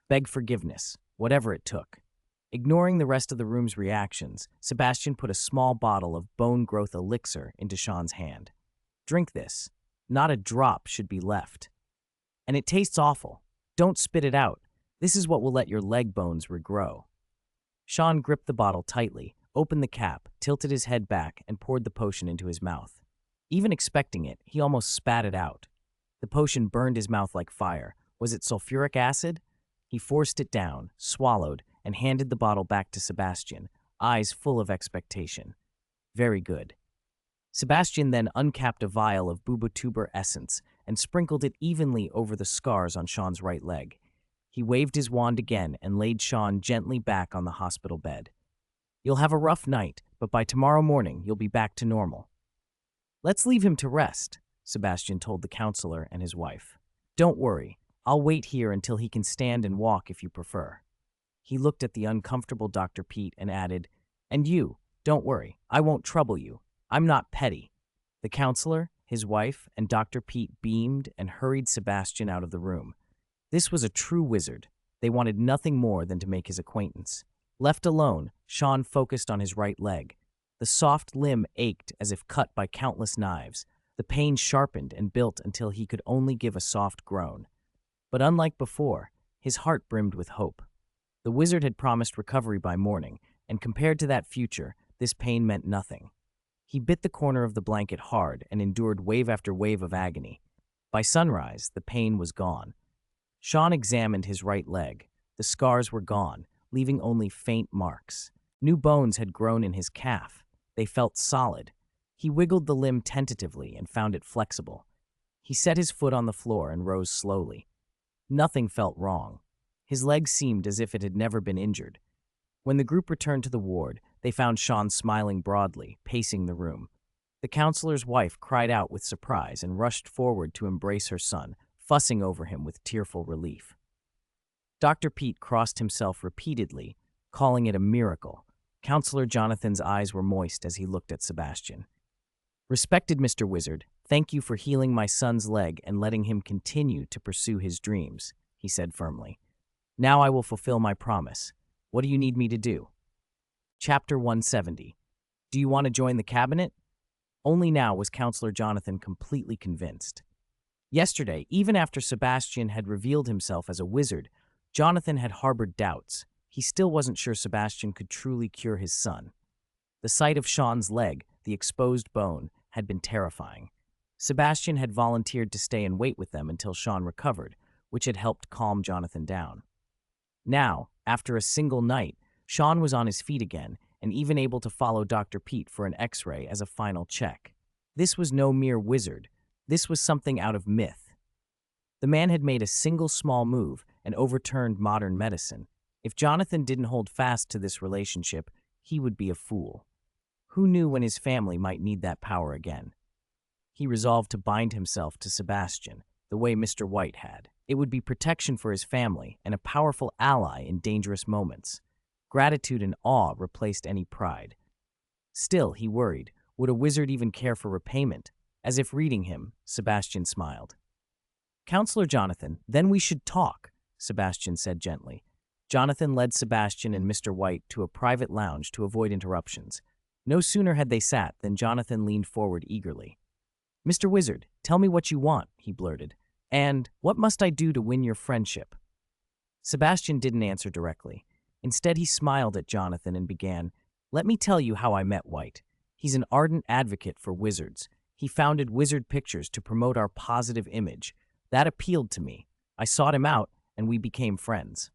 beg forgiveness, whatever it took. Ignoring the rest of the room's reactions, Sebastian put a small bottle of bone growth elixir into Sean's hand. "Drink this. Not a drop should be left. And it tastes awful. Don't spit it out. This is what will let your leg bones regrow." Sean gripped the bottle tightly, opened the cap, tilted his head back, and poured the potion into his mouth. Even expecting it, he almost spat it out. The potion burned his mouth like fire. Was it sulfuric acid? He forced it down, swallowed, and handed the bottle back to Sebastian, eyes full of expectation. Very good. Sebastian then uncapped a vial of Bubatuber essence and sprinkled it evenly over the scars on Sean's right leg. He waved his wand again and laid Sean gently back on the hospital bed. "You'll have a rough night, but by tomorrow morning you'll be back to normal." "Let's leave him to rest," Sebastian told the counselor and his wife. "Don't worry, I'll wait here until he can stand and walk if you prefer." He looked at the uncomfortable Dr. Pete and added, "And you, don't worry, I won't trouble you. I'm not petty." The counselor, his wife, and Dr. Pete beamed and hurried Sebastian out of the room. This was a true wizard. They wanted nothing more than to make his acquaintance. Left alone, Sean focused on his right leg. The soft limb ached as if cut by countless knives. The pain sharpened and built until he could only give a soft groan. But unlike before, his heart brimmed with hope. The wizard had promised recovery by morning, and compared to that future, this pain meant nothing. He bit the corner of the blanket hard and endured wave after wave of agony. By sunrise, the pain was gone. Sean examined his right leg. The scars were gone, leaving only faint marks. New bones had grown in his calf. They felt solid. He wiggled the limb tentatively and found it flexible. He set his foot on the floor and rose slowly. Nothing felt wrong. His leg seemed as if it had never been injured. When the group returned to the ward, they found Sean smiling broadly, pacing the room. The counselor's wife cried out with surprise and rushed forward to embrace her son, fussing over him with tearful relief. Dr. Pete crossed himself repeatedly, calling it a miracle. Counselor Jonathan's eyes were moist as he looked at Sebastian. "Respected Mr. Wizard, thank you for healing my son's leg and letting him continue to pursue his dreams," he said firmly. "Now I will fulfill my promise. What do you need me to do?" Chapter 170. Do you want to join the cabinet? Only now was Counselor Jonathan completely convinced. Yesterday, even after Sebastian had revealed himself as a wizard, Jonathan had harbored doubts. He still wasn't sure Sebastian could truly cure his son. The sight of Sean's leg, the exposed bone, had been terrifying. Sebastian had volunteered to stay and wait with them until Sean recovered, which had helped calm Jonathan down. Now, after a single night, Sean was on his feet again and even able to follow Dr. Pete for an X-ray as a final check. This was no mere wizard. This was something out of myth. The man had made a single small move and overturned modern medicine. If Jonathan didn't hold fast to this relationship, he would be a fool. Who knew when his family might need that power again? He resolved to bind himself to Sebastian, the way Mr. White had. It would be protection for his family and a powerful ally in dangerous moments. Gratitude and awe replaced any pride. Still, he worried, would a wizard even care for repayment? As if reading him, Sebastian smiled. "Counselor Jonathan, then we should talk," Sebastian said gently. Jonathan led Sebastian and Mr. White to a private lounge to avoid interruptions. No sooner had they sat than Jonathan leaned forward eagerly. "Mr. Wizard, tell me what you want," he blurted. "And what must I do to win your friendship?" Sebastian didn't answer directly. Instead, he smiled at Jonathan and began, "Let me tell you how I met White. He's an ardent advocate for wizards. He founded Wizard Pictures to promote our positive image. That appealed to me. I sought him out, and we became friends."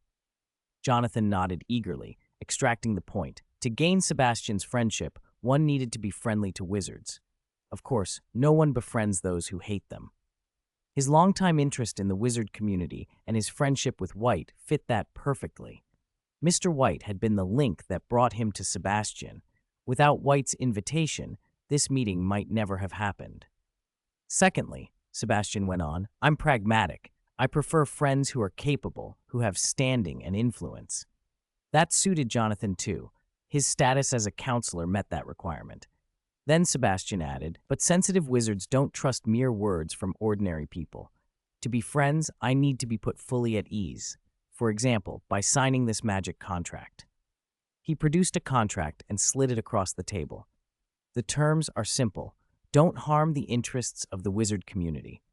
Jonathan nodded eagerly, extracting the point. To gain Sebastian's friendship, one needed to be friendly to wizards. Of course, no one befriends those who hate them. His longtime interest in the wizard community and his friendship with White fit that perfectly. Mr. White had been the link that brought him to Sebastian. Without White's invitation, this meeting might never have happened. "Secondly," Sebastian went on, "I'm pragmatic. I prefer friends who are capable, who have standing and influence." That suited Jonathan too. His status as a counselor met that requirement. Then Sebastian added, "But sensitive wizards don't trust mere words from ordinary people. To be friends, I need to be put fully at ease. For example, by signing this magic contract." He produced a contract and slid it across the table. "The terms are simple. Don't harm the interests of the wizard community."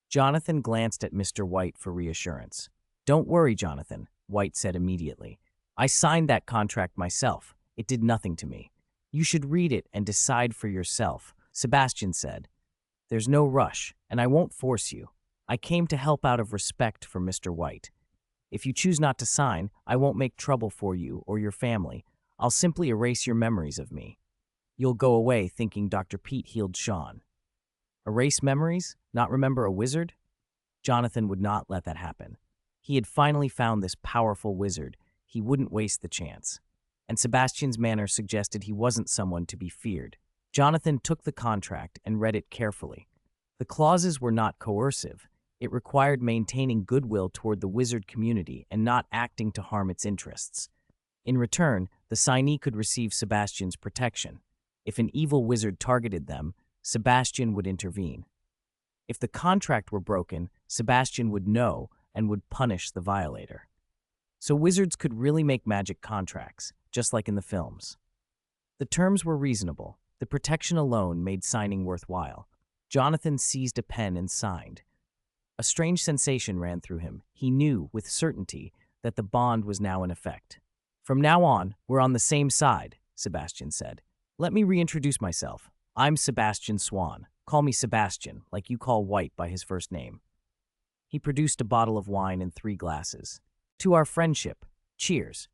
Jonathan glanced at Mr. White for reassurance. "Don't worry, Jonathan," White said immediately. "I signed that contract myself. It did nothing to me. You should read it and decide for yourself." Sebastian said, "There's no rush, and I won't force you. I came to help out of respect for Mr. White. If you choose not to sign, I won't make trouble for you or your family. I'll simply erase your memories of me. You'll go away thinking Dr. Pete healed Sean." Erase memories? Not remember a wizard? Jonathan would not let that happen. He had finally found this powerful wizard. He wouldn't waste the chance. And Sebastian's manner suggested he wasn't someone to be feared. Jonathan took the contract and read it carefully. The clauses were not coercive. It required maintaining goodwill toward the wizard community and not acting to harm its interests. In return, the signee could receive Sebastian's protection. If an evil wizard targeted them, Sebastian would intervene. If the contract were broken, Sebastian would know and would punish the violator. So wizards could really make magic contracts, just like in the films. The terms were reasonable. The protection alone made signing worthwhile. Jonathan seized a pen and signed. A strange sensation ran through him. He knew, with certainty, that the bond was now in effect. "From now on, we're on the same side," Sebastian said. "Let me reintroduce myself. I'm Sebastian Swann. Call me Sebastian, like you call White by his first name." He produced a bottle of wine and 3 glasses. "To our friendship. Cheers."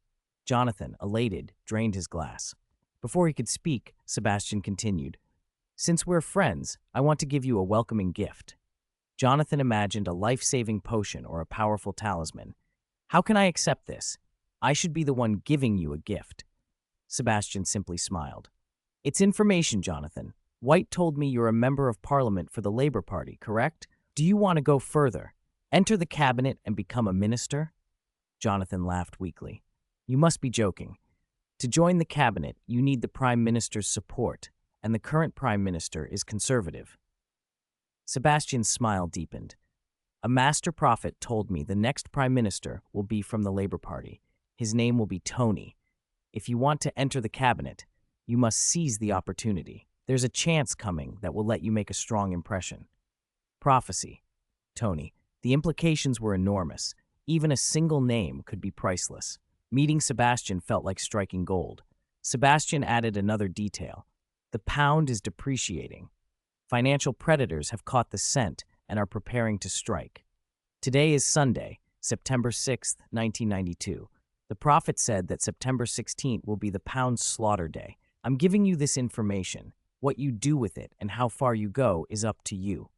Jonathan, elated, drained his glass. Before he could speak, Sebastian continued, "Since we're friends, I want to give you a welcoming gift." Jonathan imagined a life-saving potion or a powerful talisman. "How can I accept this? I should be the one giving you a gift." Sebastian simply smiled. "It's information, Jonathan. White told me you're a member of Parliament for the Labour Party, correct? Do you want to go further? Enter the cabinet and become a minister?" Jonathan laughed weakly. "You must be joking. To join the cabinet, you need the Prime Minister's support, and the current Prime Minister is conservative." Sebastian's smile deepened. "A master prophet told me the next Prime Minister will be from the Labour Party. His name will be Tony. If you want to enter the cabinet, you must seize the opportunity. There's a chance coming that will let you make a strong impression." Prophecy. Tony. The implications were enormous. Even a single name could be priceless. Meeting Sebastian felt like striking gold. Sebastian added another detail. The pound is depreciating. Financial predators have caught the scent and are preparing to strike. Today is Sunday, September 6th, 1992. The prophet said that September 16th will be the pound's slaughter day. I'm giving you this information. What you do with it and how far you go is up to you.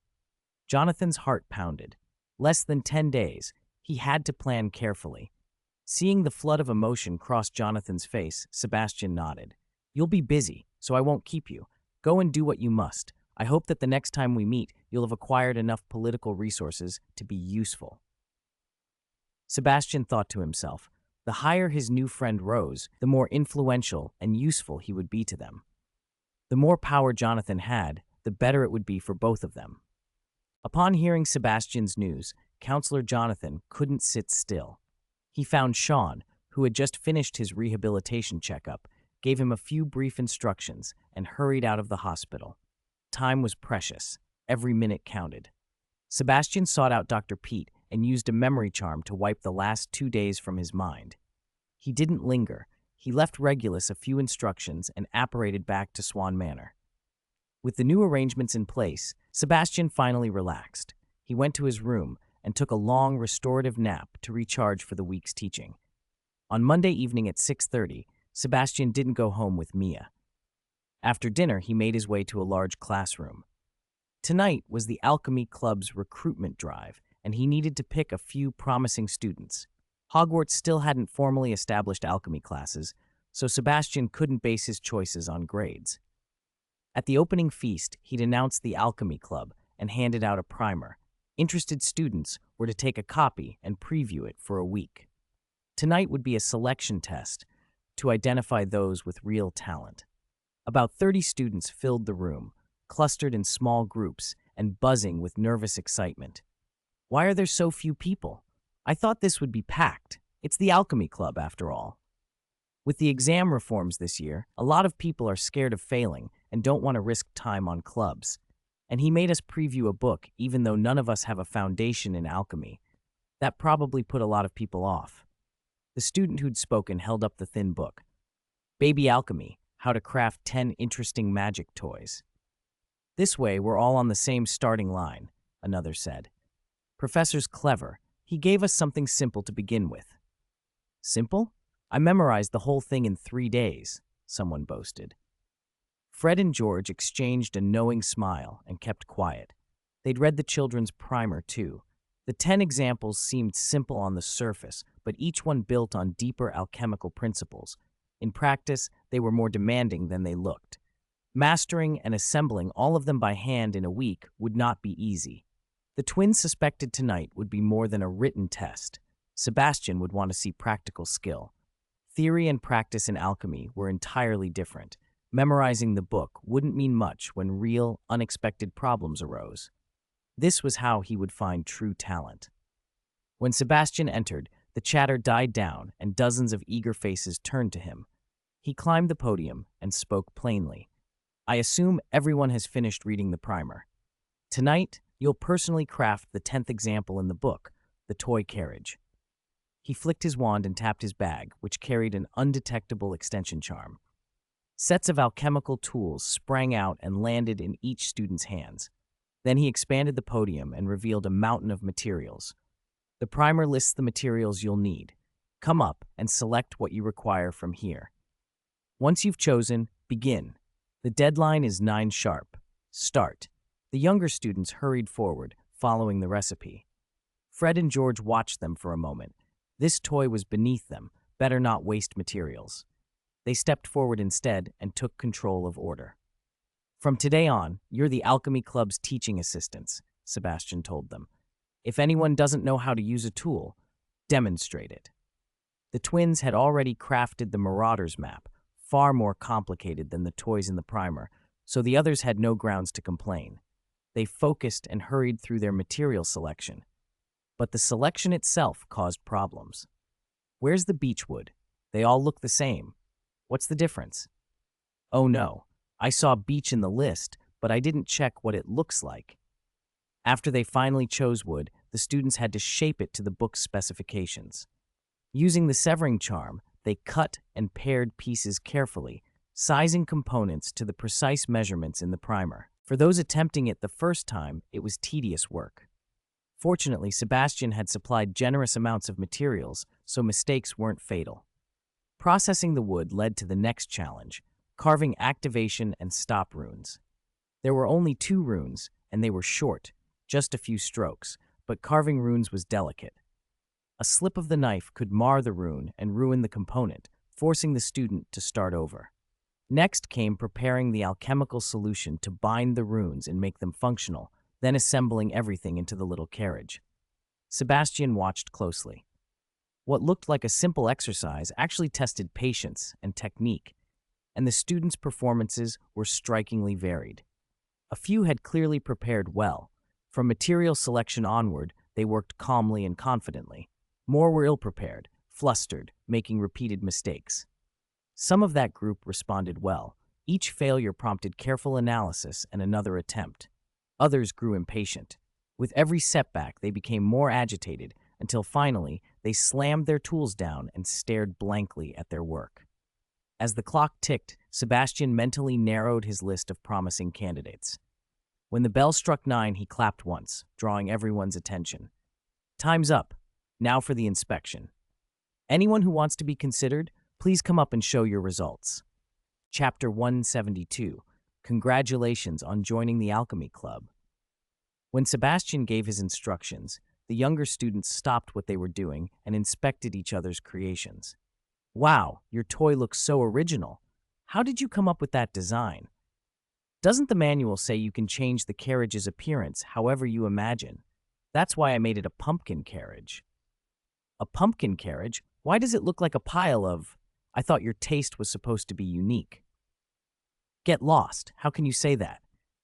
Jonathan's heart pounded. Less than 10 days. He had to plan carefully. Seeing the flood of emotion cross Jonathan's face, Sebastian nodded. You'll be busy, so I won't keep you. Go and do what you must. I hope that the next time we meet, you'll have acquired enough political resources to be useful. Sebastian thought to himself, the higher his new friend rose, the more influential and useful he would be to them. The more power Jonathan had, the better it would be for both of them. Upon hearing Sebastian's news, Counselor Jonathan couldn't sit still. He found Sean, who had just finished his rehabilitation checkup, gave him a few brief instructions, and hurried out of the hospital. Time was precious. Every minute counted. Sebastian sought out Dr. Pete and used a memory charm to wipe the last 2 days from his mind. He didn't linger. He left Regulus a few instructions and apparated back to Swan Manor. With the new arrangements in place, Sebastian finally relaxed. He went to his room and took a long restorative nap to recharge for the week's teaching. On Monday evening at 6:30, Sebastian didn't go home with Mia. After dinner, he made his way to a large classroom. Tonight was the Alchemy Club's recruitment drive, and he needed to pick a few promising students. Hogwarts still hadn't formally established alchemy classes, so Sebastian couldn't base his choices on grades. At the opening feast, he'd announced the Alchemy Club and handed out a primer. Interested students were to take a copy and preview it for a week. Tonight would be a selection test to identify those with real talent. About 30 students filled the room, clustered in small groups and buzzing with nervous excitement. Why are there so few people? I thought this would be packed. It's the Alchemy Club, after all. With the exam reforms this year, a lot of people are scared of failing and don't want to risk time on clubs. And he made us preview a book, even though none of us have a foundation in alchemy. That probably put a lot of people off. The student who'd spoken held up the thin book. Baby Alchemy, How to Craft 10 Interesting Magic Toys. This way, we're all on the same starting line, another said. Professor's clever. He gave us something simple to begin with. Simple? I memorized the whole thing in 3 days, someone boasted. Fred and George exchanged a knowing smile and kept quiet. They'd read the children's primer, too. The 10 examples seemed simple on the surface, but each one built on deeper alchemical principles. In practice, they were more demanding than they looked. Mastering and assembling all of them by hand in a week would not be easy. The twins suspected tonight would be more than a written test. Sebastian would want to see practical skill. Theory and practice in alchemy were entirely different. Memorizing the book wouldn't mean much when real, unexpected problems arose. This was how he would find true talent. When Sebastian entered, the chatter died down and dozens of eager faces turned to him. He climbed the podium and spoke plainly. I assume everyone has finished reading the primer. Tonight, you'll personally craft the 10th example in the book, the toy carriage. He flicked his wand and tapped his bag, which carried an undetectable extension charm. Sets of alchemical tools sprang out and landed in each student's hands. Then he expanded the podium and revealed a mountain of materials. The primer lists the materials you'll need. Come up and select what you require from here. Once you've chosen, begin. The deadline is 9 sharp. Start. The younger students hurried forward, following the recipe. Fred and George watched them for a moment. This toy was beneath them. Better not waste materials. They stepped forward instead and took control of order. From today on, you're the Alchemy Club's teaching assistants, Sebastian told them. If anyone doesn't know how to use a tool, demonstrate it. The twins had already crafted the Marauders map, far more complicated than the toys in the primer, so the others had no grounds to complain. They focused and hurried through their material selection. But the selection itself caused problems. Where's the beechwood? They all look the same. What's the difference? Oh no, I saw beech in the list, but I didn't check what it looks like. After they finally chose wood, the students had to shape it to the book's specifications. Using the severing charm, they cut and paired pieces carefully, sizing components to the precise measurements in the primer. For those attempting it the first time, it was tedious work. Fortunately, Sebastian had supplied generous amounts of materials, so mistakes weren't fatal. Processing the wood led to the next challenge, carving activation and stop runes. There were only 2 runes, and they were short, just a few strokes, but carving runes was delicate. A slip of the knife could mar the rune and ruin the component, forcing the student to start over. Next came preparing the alchemical solution to bind the runes and make them functional, then assembling everything into the little carriage. Sebastian watched closely. What looked like a simple exercise actually tested patience and technique, and the students' performances were strikingly varied. A few had clearly prepared well. From material selection onward, they worked calmly and confidently. More were ill-prepared, flustered, making repeated mistakes. Some of that group responded well. Each failure prompted careful analysis and another attempt. Others grew impatient. With every setback, they became more agitated until finally they slammed their tools down and stared blankly at their work. As the clock ticked, Sebastian mentally narrowed his list of promising candidates. When the bell struck 9, he clapped once, drawing everyone's attention. Time's up. Now for the inspection. Anyone who wants to be considered, please come up and show your results. Chapter 172. Congratulations on joining the Alchemy Club. When Sebastian gave his instructions, the younger students stopped what they were doing and inspected each other's creations. Wow, your toy looks so original. How did you come up with that design? Doesn't the manual say you can change the carriage's appearance however you imagine? That's why I made it a pumpkin carriage. A pumpkin carriage? Why does it look like a pile of... I thought your taste was supposed to be unique. Get lost. How can you say that?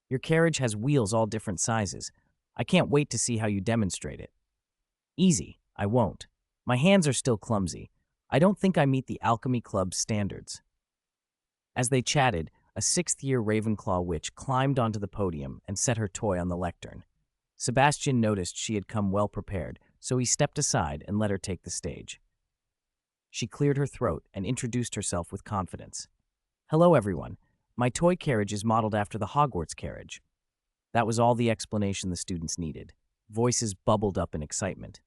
Your carriage has wheels all different sizes. I can't wait to see how you demonstrate it. Easy. I won't. My hands are still clumsy. I don't think I meet the Alchemy Club's standards. As they chatted, a 6th-year Ravenclaw witch climbed onto the podium and set her toy on the lectern. Sebastian noticed she had come well prepared, so he stepped aside and let her take the stage. She cleared her throat and introduced herself with confidence. Hello, everyone. My toy carriage is modeled after the Hogwarts carriage. That was all the explanation the students needed. Voices bubbled up in excitement.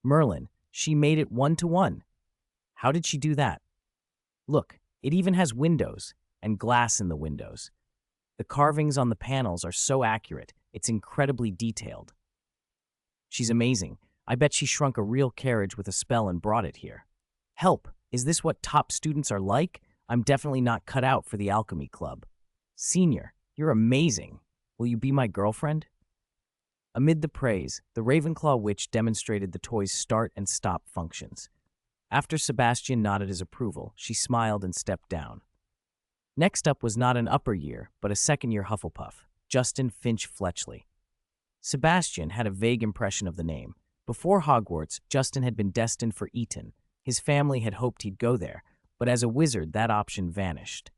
Merlin, she made it 1-to-1. How did she do that? Look, it even has windows and glass in the windows. The carvings on the panels are so accurate, it's incredibly detailed. She's amazing. I bet she shrunk a real carriage with a spell and brought it here. Help! Is this what top students are like? I'm definitely not cut out for the Alchemy Club. Senior, you're amazing. Will you be my girlfriend? Amid the praise, the Ravenclaw witch demonstrated the toy's start and stop functions. After Sebastian nodded his approval, she smiled and stepped down. Next up was not an upper year, but a 2nd-year Hufflepuff, Justin Finch Fletchley. Sebastian had a vague impression of the name. Before Hogwarts, Justin had been destined for Eton. His family had hoped he'd go there, but as a wizard, that option vanished.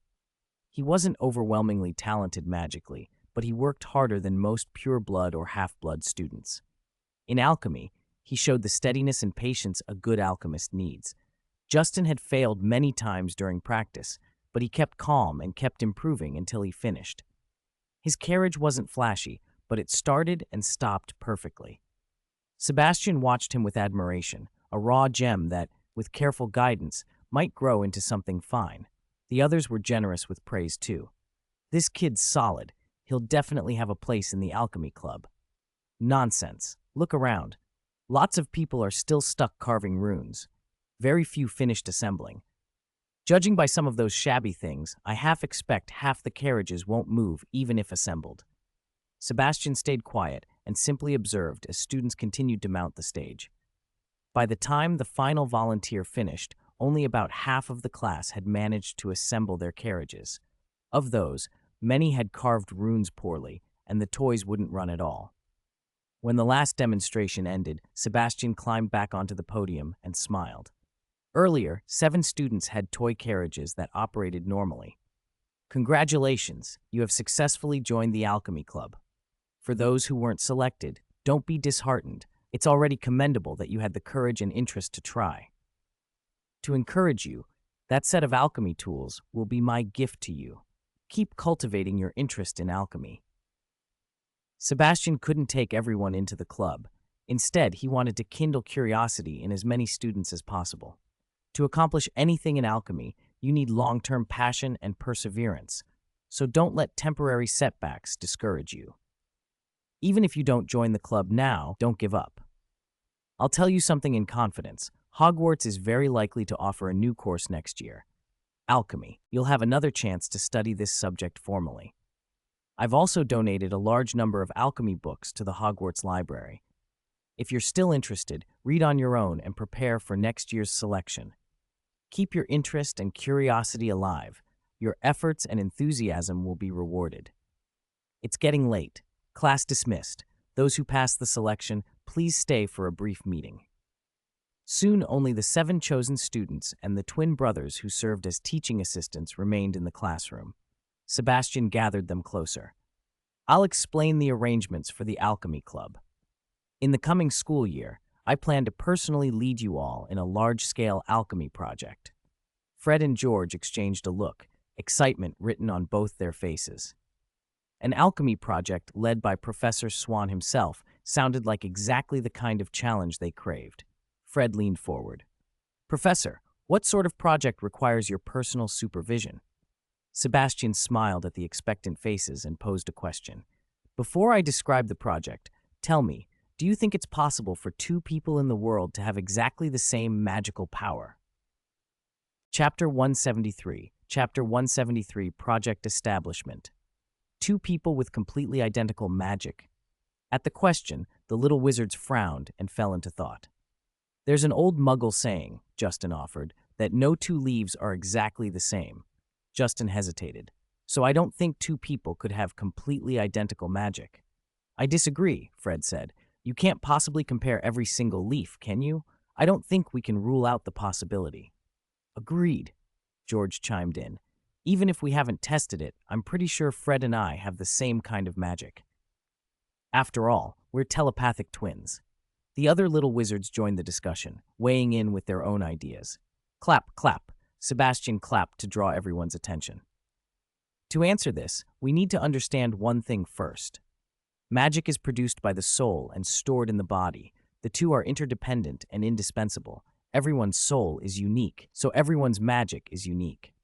He wasn't overwhelmingly talented magically, but he worked harder than most pure-blood or half-blood students. In alchemy, he showed the steadiness and patience a good alchemist needs. Justin had failed many times during practice, but he kept calm and kept improving until he finished. His carriage wasn't flashy, but it started and stopped perfectly. Sebastian watched him with admiration, a raw gem that, with careful guidance, might grow into something fine. The others were generous with praise too. This kid's solid. He'll definitely have a place in the Alchemy Club. Nonsense. Look around. Lots of people are still stuck carving runes. Very few finished assembling. Judging by some of those shabby things, I half expect half the carriages won't move even if assembled. Sebastian stayed quiet and simply observed as students continued to mount the stage. By the time the final volunteer finished, only about half of the class had managed to assemble their carriages. Of those, many had carved runes poorly, and the toys wouldn't run at all. When the last demonstration ended, Sebastian climbed back onto the podium and smiled. Earlier, 7 students had toy carriages that operated normally. Congratulations, you have successfully joined the Alchemy Club. For those who weren't selected, don't be disheartened. It's already commendable that you had the courage and interest to try. To encourage you, that set of alchemy tools will be my gift to you. Keep cultivating your interest in alchemy. Sebastian couldn't take everyone into the club. Instead, he wanted to kindle curiosity in as many students as possible. To accomplish anything in alchemy, You need long-term passion and perseverance, so don't let temporary setbacks discourage you. Even if you don't join the club now, don't give up. I'll tell you something in confidence. Hogwarts is very likely to offer a new course next year. Alchemy. You'll have another chance to study this subject formally. I've also donated a large number of alchemy books to the Hogwarts library. If you're still interested, read on your own and prepare for next year's selection. Keep your interest and curiosity alive. Your efforts and enthusiasm will be rewarded. It's getting late. Class dismissed. Those who passed the selection, please stay for a brief meeting. Soon, only the 7 chosen students and the twin brothers who served as teaching assistants remained in the classroom. Sebastian gathered them closer. I'll explain the arrangements for the Alchemy Club. In the coming school year, I plan to personally lead you all in a large-scale alchemy project. Fred and George exchanged a look, excitement written on both their faces. An alchemy project led by Professor Swann himself sounded like exactly the kind of challenge they craved. Fred leaned forward. "Professor, what sort of project requires your personal supervision?" Sebastian smiled at the expectant faces and posed a question. "Before I describe the project, tell me, do you think it's possible for 2 people in the world to have exactly the same magical power?" Chapter 173, Project Establishment. 2 people with completely identical magic. At the question, the little wizards frowned and fell into thought. "There's an old Muggle saying," Justin offered, "that no 2 leaves are exactly the same." Justin hesitated. "So I don't think 2 people could have completely identical magic." "I disagree," Fred said. "You can't possibly compare every single leaf, can you? I don't think we can rule out the possibility." "Agreed," George chimed in. "Even if we haven't tested it, I'm pretty sure Fred and I have the same kind of magic. After all, we're telepathic twins." The other little wizards joined the discussion, weighing in with their own ideas. Clap, clap. Sebastian clapped to draw everyone's attention. To answer this, we need to understand one thing first. Magic is produced by the soul and stored in the body. The 2 are interdependent and indispensable. Everyone's soul is unique, so everyone's magic is unique.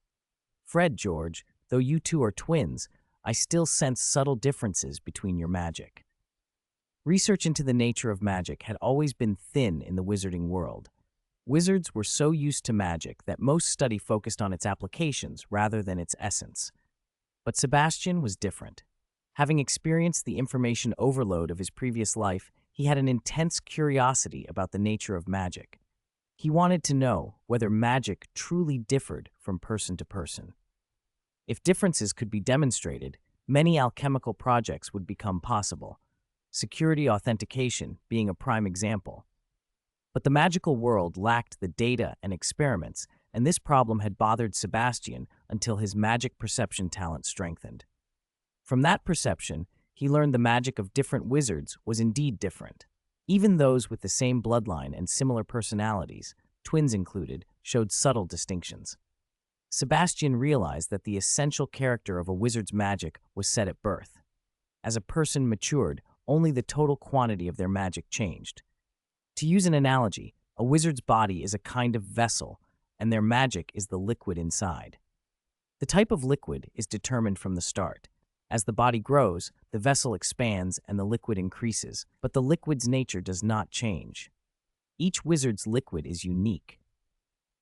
Fred, George, though you 2 are twins, I still sense subtle differences between your magic. Research into the nature of magic had always been thin in the wizarding world. Wizards were so used to magic that most study focused on its applications rather than its essence. But Sebastian was different. Having experienced the information overload of his previous life, he had an intense curiosity about the nature of magic. He wanted to know whether magic truly differed from person to person. If differences could be demonstrated, many alchemical projects would become possible, security authentication being a prime example. But the magical world lacked the data and experiments, and this problem had bothered Sebastian until his magic perception talent strengthened. From that perception, he learned the magic of different wizards was indeed different. Even those with the same bloodline and similar personalities, twins included, showed subtle distinctions. Sebastian realized that the essential character of a wizard's magic was set at birth. As a person matured, only the total quantity of their magic changed. To use an analogy, a wizard's body is a kind of vessel, and their magic is the liquid inside. The type of liquid is determined from the start. As the body grows, the vessel expands and the liquid increases, but the liquid's nature does not change. Each wizard's liquid is unique.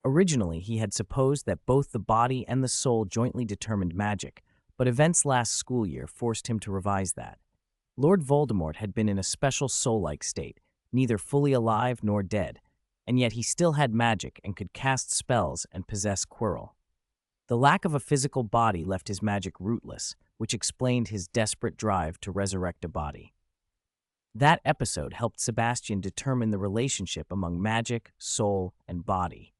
Originally, he had supposed that both the body and the soul jointly determined magic, but events last school year forced him to revise that. Lord Voldemort had been in a special soul-like state, neither fully alive nor dead, and yet he still had magic and could cast spells and possess Quirrell. The lack of a physical body left his magic rootless, which explained his desperate drive to resurrect a body. That episode helped Sebastian determine the relationship among magic, soul, and body.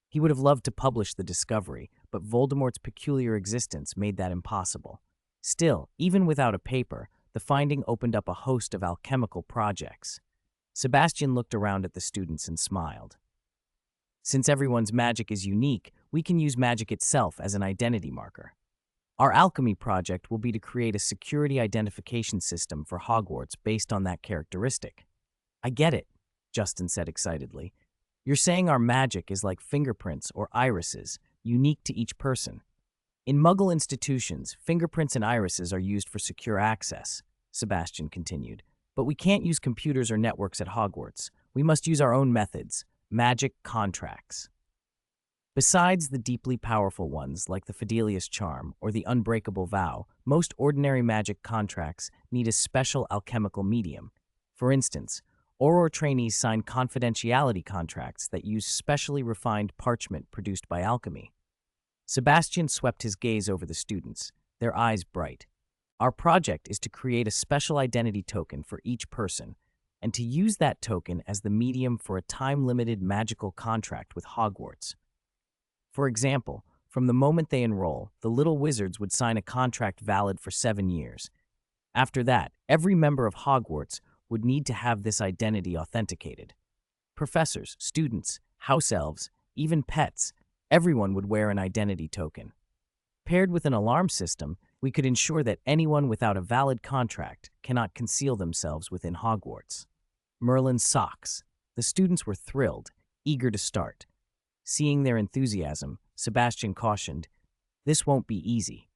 He would have loved to publish the discovery, but Voldemort's peculiar existence made that impossible. Still, even without a paper, the finding opened up a host of alchemical projects. Sebastian looked around at the students and smiled. Since everyone's magic is unique, we can use magic itself as an identity marker. Our alchemy project will be to create a security identification system for Hogwarts based on that characteristic. I get it, Justin said excitedly. You're saying our magic is like fingerprints or irises, unique to each person. In Muggle institutions, fingerprints and irises are used for secure access, Sebastian continued. But we can't use computers or networks at Hogwarts. We must use our own methods, magic contracts. Besides the deeply powerful ones like the Fidelius Charm or the Unbreakable Vow, most ordinary magic contracts need a special alchemical medium. For instance, Auror trainees sign confidentiality contracts that use specially refined parchment produced by alchemy. Sebastian swept his gaze over the students, their eyes bright. Our project is to create a special identity token for each person, and to use that token as the medium for a time-limited magical contract with Hogwarts. For example, from the moment they enroll, the little wizards would sign a contract valid for 7 years. After that, every member of Hogwarts would need to have this identity authenticated. Professors, students, house elves, even pets, everyone would wear an identity token. Paired with an alarm system, we could ensure that anyone without a valid contract cannot conceal themselves within Hogwarts. Merlin's socks. The students were thrilled, eager to start. Seeing their enthusiasm, Sebastian cautioned, "This won't be easy.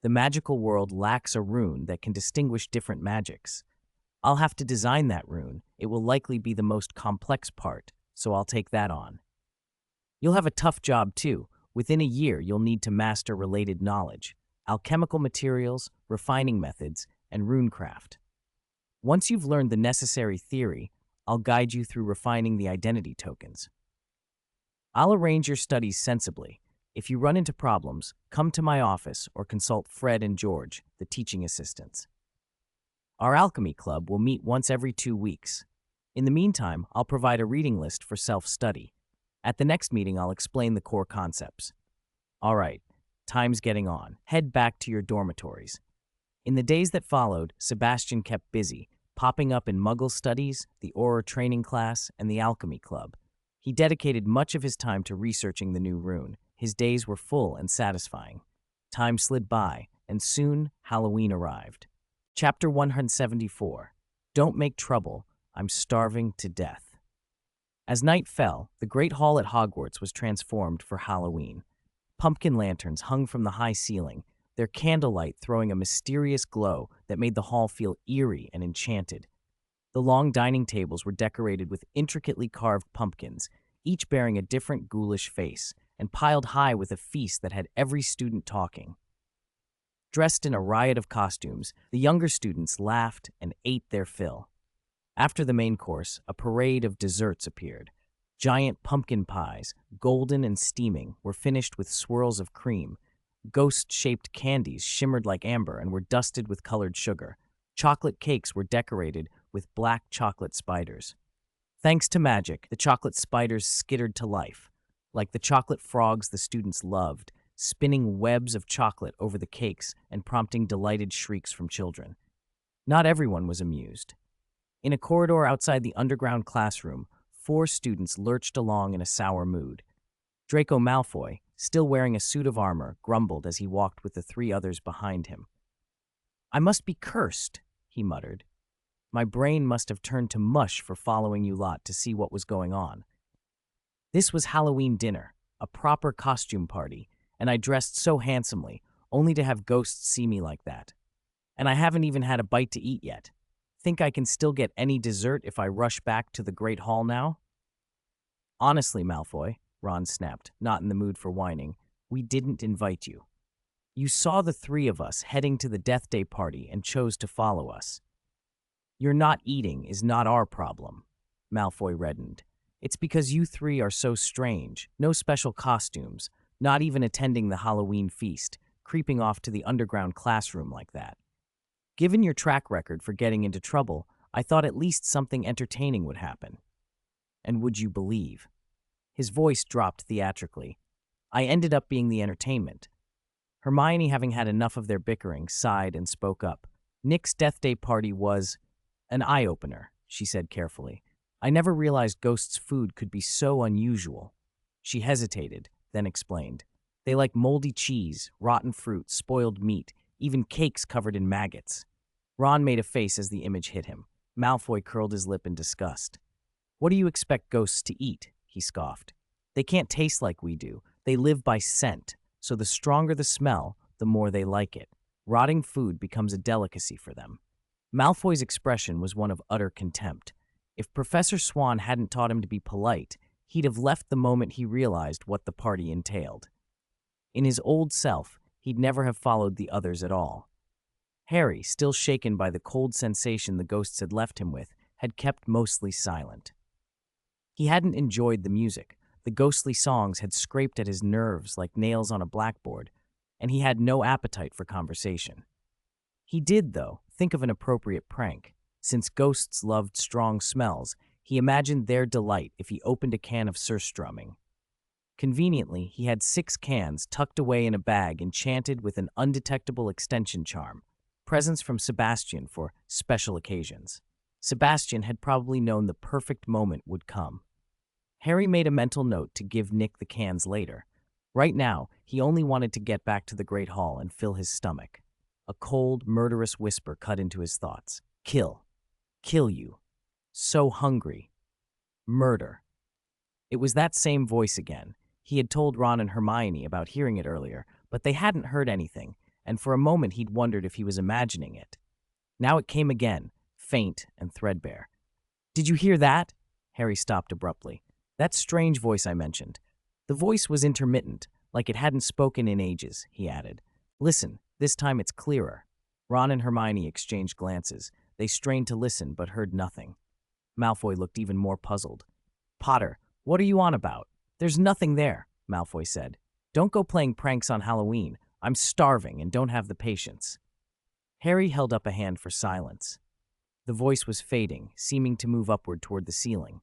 The magical world lacks a rune that can distinguish different magics. I'll have to design that rune. It will likely be the most complex part, so I'll take that on. You'll have a tough job too. Within a year, you'll need to master related knowledge, alchemical materials, refining methods, and runecraft. Once you've learned the necessary theory, I'll guide you through refining the identity tokens. I'll arrange your studies sensibly. If you run into problems, come to my office or consult Fred and George, the teaching assistants. Our alchemy club will meet once every 2 weeks. In the meantime, I'll provide a reading list for self-study. At the next meeting, I'll explain the core concepts. All right, time's getting on. Head back to your dormitories." In the days that followed, Sebastian kept busy, popping up in Muggle studies, the Auror training class, and the alchemy club. He dedicated much of his time to researching the new rune. His days were full and satisfying. Time slid by, and soon Halloween arrived. Chapter 174. Don't Make Trouble. I'm Starving to Death. As night fell, the Great Hall at Hogwarts was transformed for Halloween. Pumpkin lanterns hung from the high ceiling, their candlelight throwing a mysterious glow that made the hall feel eerie and enchanted. The long dining tables were decorated with intricately carved pumpkins, each bearing a different ghoulish face, and piled high with a feast that had every student talking. Dressed in a riot of costumes, the younger students laughed and ate their fill. After the main course, a parade of desserts appeared. Giant pumpkin pies, golden and steaming, were finished with swirls of cream. Ghost-shaped candies shimmered like amber and were dusted with colored sugar. Chocolate cakes were decorated with black chocolate spiders. Thanks to magic, the chocolate spiders skittered to life. Like the chocolate frogs the students loved, spinning webs of chocolate over the cakes and prompting delighted shrieks from children. Not everyone was amused. In a corridor outside the underground classroom, 4 students lurched along in a sour mood. Draco Malfoy, still wearing a suit of armor, grumbled as he walked with the 3 others behind him. "I must be cursed," he muttered. "My brain must have turned to mush for following you lot to see what was going on. This was Halloween dinner, a proper costume party, and I dressed so handsomely, only to have ghosts see me like that. And I haven't even had a bite to eat yet. Think I can still get any dessert if I rush back to the Great Hall now?" "Honestly, Malfoy," Ron snapped, not in the mood for whining, "we didn't invite you. You saw the 3 of us heading to the Death Day party and chose to follow us. Your not eating is not our problem." Malfoy reddened. "It's because you 3 are so strange, no special costumes, not even attending the Halloween feast, creeping off to the underground classroom like that. Given your track record for getting into trouble, I thought at least something entertaining would happen. And would you believe?" His voice dropped theatrically. "I ended up being the entertainment." Hermione, having had enough of their bickering, sighed and spoke up. "Nick's Death Day party was an eye-opener," she said carefully. "I never realized Ghost's food could be so unusual." She hesitated, then explained. "They like moldy cheese, rotten fruit, spoiled meat, even cakes covered in maggots." Ron made a face as the image hit him. Malfoy curled his lip in disgust. "What do you expect ghosts to eat?" he scoffed. "They can't taste like we do, They live by scent, so the stronger the smell, the more they like it. Rotting food becomes a delicacy for them. Malfoy's expression was one of utter contempt. If Professor Swann hadn't taught him to be polite, he'd have left the moment he realized what the party entailed. In his old self, he'd never have followed the others at all. Harry, still shaken by the cold sensation the ghosts had left him with, had kept mostly silent. He hadn't enjoyed the music. The ghostly songs had scraped at his nerves like nails on a blackboard, and he had no appetite for conversation. He did, though, think of an appropriate prank. Since ghosts loved strong smells, he imagined their delight if he opened a can of surstrumming. Conveniently, he had 6 cans tucked away in a bag enchanted with an undetectable extension charm, presents from Sebastian for special occasions. Sebastian had probably known the perfect moment would come. Harry made a mental note to give Nick the cans later. Right now, he only wanted to get back to the Great Hall and fill his stomach. A cold, murderous whisper cut into his thoughts. Kill. Kill you. So hungry. Murder. It was that same voice again. He had told Ron and Hermione about hearing it earlier, but they hadn't heard anything, and for a moment he'd wondered if he was imagining it. Now it came again, faint and threadbare. Did you hear that? Harry stopped abruptly. That strange voice I mentioned. The voice was intermittent, like it hadn't spoken in ages, he added. Listen, this time it's clearer. Ron and Hermione exchanged glances. They strained to listen, but heard nothing. Malfoy looked even more puzzled. Potter, what are you on about? There's nothing there, Malfoy said. Don't go playing pranks on Halloween. I'm starving and don't have the patience. Harry held up a hand for silence. The voice was fading, seeming to move upward toward the ceiling.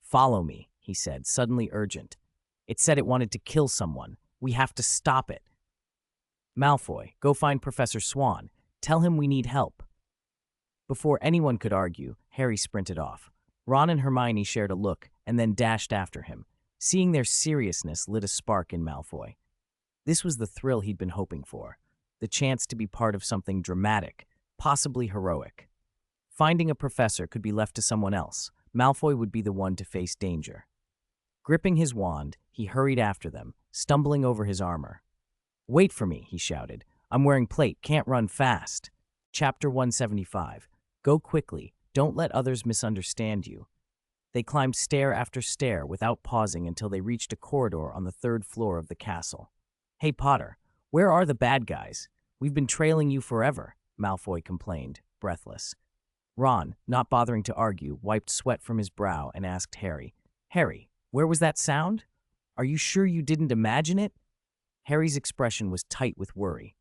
Follow me, he said, suddenly urgent. It said it wanted to kill someone. We have to stop it. Malfoy, go find Professor Swann. Tell him we need help. Before anyone could argue, Harry sprinted off. Ron and Hermione shared a look and then dashed after him. Seeing their seriousness lit a spark in Malfoy. This was the thrill he'd been hoping for, the chance to be part of something dramatic, possibly heroic. Finding a professor could be left to someone else. Malfoy would be the one to face danger. Gripping his wand, he hurried after them, stumbling over his armor. Wait for me, he shouted. I'm wearing plate, can't run fast. Chapter 175. Go quickly, don't let others misunderstand you. They climbed stair after stair without pausing until they reached a corridor on the 3rd floor of the castle. Hey, Potter, where are the bad guys? We've been trailing you forever, Malfoy complained, breathless. Ron, not bothering to argue, wiped sweat from his brow and asked Harry, Harry, where was that sound? Are you sure you didn't imagine it? Harry's expression was tight with worry.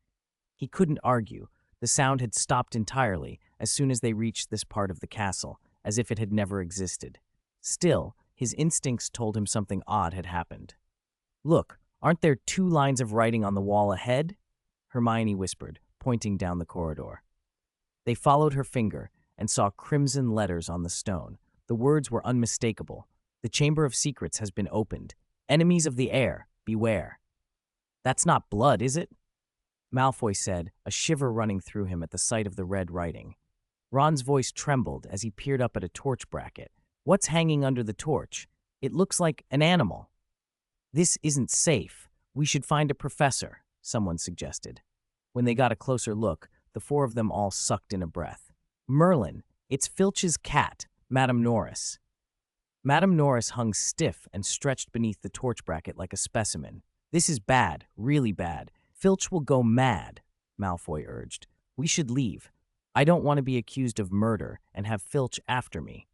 He couldn't argue. The sound had stopped entirely as soon as they reached this part of the castle, as if it had never existed. Still, his instincts told him something odd had happened. Look, aren't there 2 lines of writing on the wall ahead? Hermione whispered, pointing down the corridor. They followed her finger and saw crimson letters on the stone. The words were unmistakable. The Chamber of Secrets has been opened. Enemies of the heir, beware. That's not blood, is it? Malfoy said, a shiver running through him at the sight of the red writing. Ron's voice trembled as he peered up at a torch bracket. What's hanging under the torch? It looks like an animal. This isn't safe. We should find a professor, someone suggested. When they got a closer look, the 4 of them all sucked in a breath. Merlin, it's Filch's cat, Madame Norris. Madame Norris hung stiff and stretched beneath the torch bracket like a specimen. This is bad, really bad. Filch will go mad, Malfoy urged. We should leave. I don't want to be accused of murder and have Filch after me.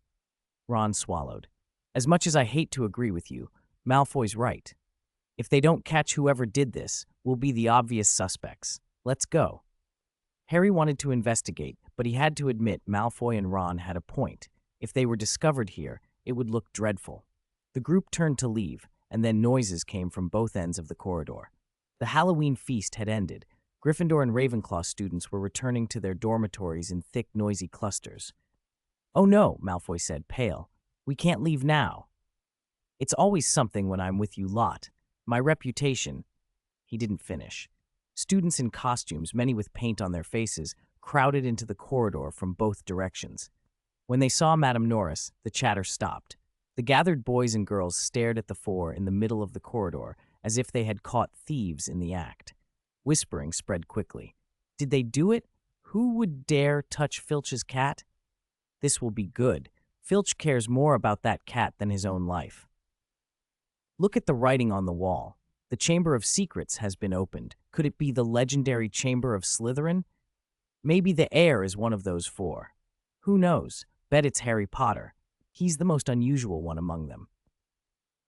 Ron swallowed. As much as I hate to agree with you, Malfoy's right. If they don't catch whoever did this, we'll be the obvious suspects. Let's go. Harry wanted to investigate, but he had to admit Malfoy and Ron had a point. If they were discovered here, it would look dreadful. The group turned to leave, and then noises came from both ends of the corridor. The Halloween feast had ended. Gryffindor and Ravenclaw students were returning to their dormitories in thick, noisy clusters. Oh no, Malfoy said, pale. We can't leave now. It's always something when I'm with you lot. My reputation. He didn't finish. Students in costumes, many with paint on their faces, crowded into the corridor from both directions. When they saw Madame Norris, the chatter stopped. The gathered boys and girls stared at the 4 in the middle of the corridor as if they had caught thieves in the act. Whispering spread quickly. Did they do it? Who would dare touch Filch's cat? This will be good. Filch cares more about that cat than his own life. Look at the writing on the wall. The Chamber of Secrets has been opened. Could it be the legendary Chamber of Slytherin? Maybe the heir is one of those four. Who knows? Bet it's Harry Potter. He's the most unusual one among them.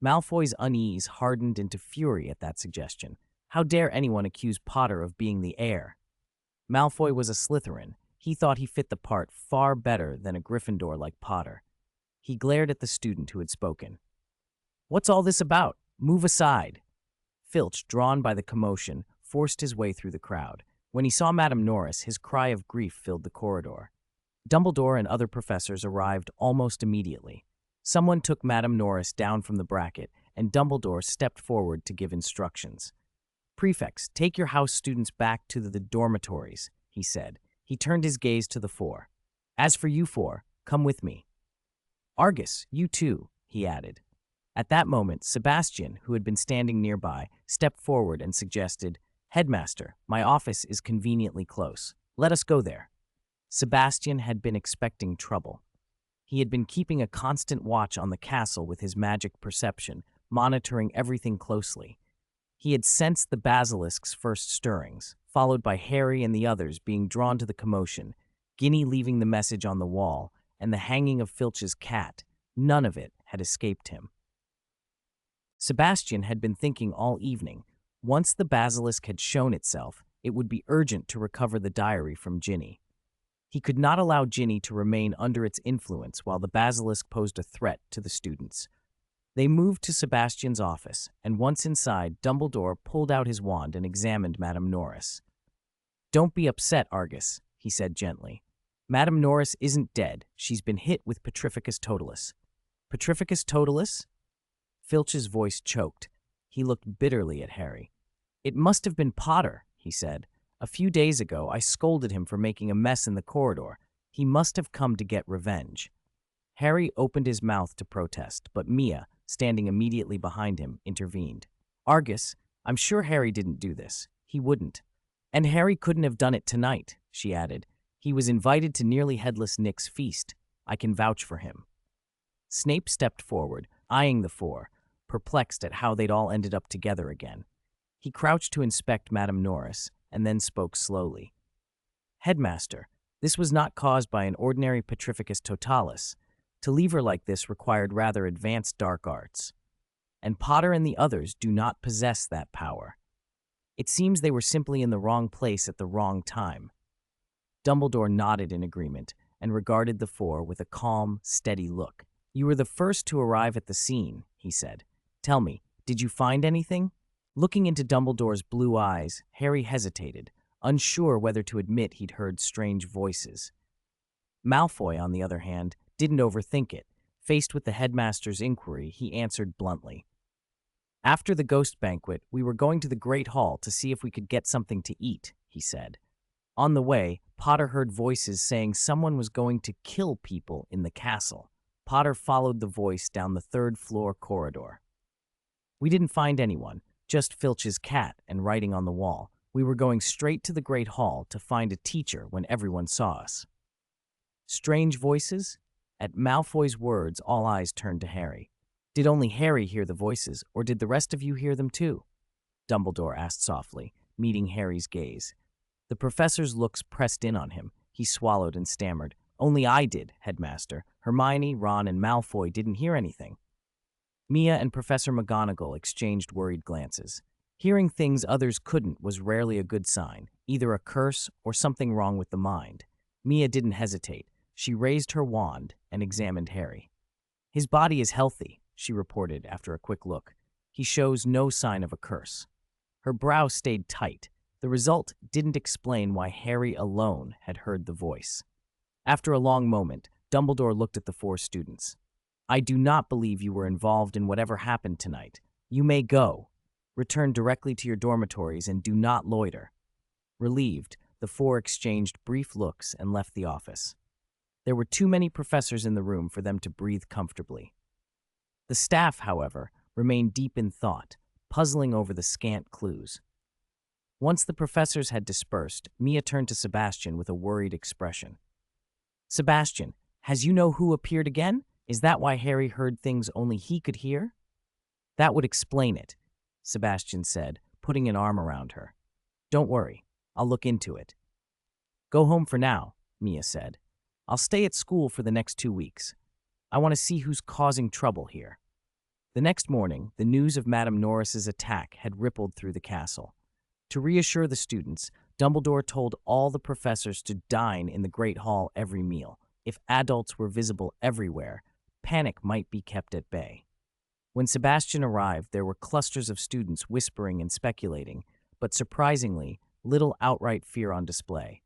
Malfoy's unease hardened into fury at that suggestion. How dare anyone accuse Potter of being the heir? Malfoy was a Slytherin. He thought he fit the part far better than a Gryffindor like Potter. He glared at the student who had spoken. What's all this about? Move aside. Filch, drawn by the commotion, forced his way through the crowd. When he saw Madame Norris, his cry of grief filled the corridor. Dumbledore and other professors arrived almost immediately. Someone took Madame Norris down from the bracket, and Dumbledore stepped forward to give instructions. Prefects, take your house students back to the dormitories, he said. He turned his gaze to the four. As for you four, come with me. Argus, you too, he added. At that moment, Sebastian, who had been standing nearby, stepped forward and suggested, Headmaster, my office is conveniently close. Let us go there. Sebastian had been expecting trouble. He had been keeping a constant watch on the castle with his magic perception, monitoring everything closely. He had sensed the basilisk's first stirrings, followed by Harry and the others being drawn to the commotion, Ginny leaving the message on the wall, and the hanging of Filch's cat. None of it had escaped him. Sebastian had been thinking all evening. Once the basilisk had shown itself, it would be urgent to recover the diary from Ginny. He could not allow Ginny to remain under its influence while the basilisk posed a threat to the students. They moved to Sebastian's office, and once inside, Dumbledore pulled out his wand and examined Madame Norris. Don't be upset, Argus, he said gently. Madame Norris isn't dead. She's been hit with Petrificus Totalis. Petrificus Totalis? Filch's voice choked. He looked bitterly at Harry. It must have been Potter, he said. A few days ago, I scolded him for making a mess in the corridor. He must have come to get revenge. Harry opened his mouth to protest, but Mia, standing immediately behind him, intervened. Argus, I'm sure Harry didn't do this. He wouldn't. And Harry couldn't have done it tonight, she added. He was invited to Nearly Headless Nick's feast. I can vouch for him. Snape stepped forward, eyeing the four, perplexed at how they'd all ended up together again. He crouched to inspect Madame Norris, and then spoke slowly. Headmaster, this was not caused by an ordinary Petrificus Totalis. To leave her like this required rather advanced dark arts. And Potter and the others do not possess that power. It seems they were simply in the wrong place at the wrong time. Dumbledore nodded in agreement and regarded the four with a calm, steady look. You were the first to arrive at the scene, he said. Tell me, did you find anything? Looking into Dumbledore's blue eyes, Harry hesitated, unsure whether to admit he'd heard strange voices. Malfoy, on the other hand, didn't overthink it. Faced with the headmaster's inquiry, he answered bluntly. After the ghost banquet, we were going to the Great Hall to see if we could get something to eat, he said. On the way, Potter heard voices saying someone was going to kill people in the castle. Potter followed the voice down the third-floor corridor. We didn't find anyone, just Filch's cat and writing on the wall. We were going straight to the Great Hall to find a teacher when everyone saw us. Strange voices? At Malfoy's words, all eyes turned to Harry. Did only Harry hear the voices, or did the rest of you hear them too? Dumbledore asked softly, meeting Harry's gaze. The professor's looks pressed in on him. He swallowed and stammered. Only I did, Headmaster. Hermione, Ron, and Malfoy didn't hear anything. Mia and Professor McGonagall exchanged worried glances. Hearing things others couldn't was rarely a good sign, either a curse or something wrong with the mind. Mia didn't hesitate. She raised her wand and examined Harry. His body is healthy, she reported after a quick look. He shows no sign of a curse. Her brow stayed tight. The result didn't explain why Harry alone had heard the voice. After a long moment, Dumbledore looked at the four students. I do not believe you were involved in whatever happened tonight. You may go. Return directly to your dormitories and do not loiter. Relieved, the four exchanged brief looks and left the office. There were too many professors in the room for them to breathe comfortably. The staff, however, remained deep in thought. puzzling over the scant clues. Once the professors had dispersed, Mia turned to Sebastian with a worried expression. Sebastian, has you know who appeared again? Is that why Harry heard things only he could hear? That would explain it, Sebastian said, putting an arm around her. Don't worry, I'll look into it. Go home for now, Mia said. I'll stay at school for the next 2 weeks. I want to see who's causing trouble here. The next morning, the news of Madame Norris's attack had rippled through the castle. To reassure the students, Dumbledore told all the professors to dine in the Great Hall every meal. If adults were visible everywhere, panic might be kept at bay. When Sebastian arrived, there were clusters of students whispering and speculating, but surprisingly, little outright fear on display.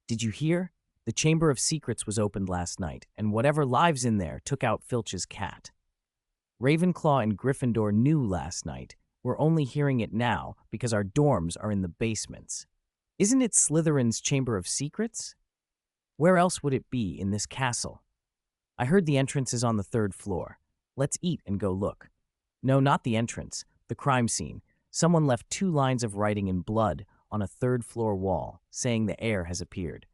Did you hear? The Chamber of Secrets was opened last night, and whatever lives in there took out Filch's cat. Ravenclaw and Gryffindor knew last night. We're only hearing it now because our dorms are in the basements. Isn't it Slytherin's Chamber of Secrets? Where else would it be in this castle? I heard the entrance is on the 3rd floor. Let's eat and go look. No, not the entrance. The crime scene. Someone left 2 lines of writing in blood on a 3rd-floor wall, saying the heir has appeared.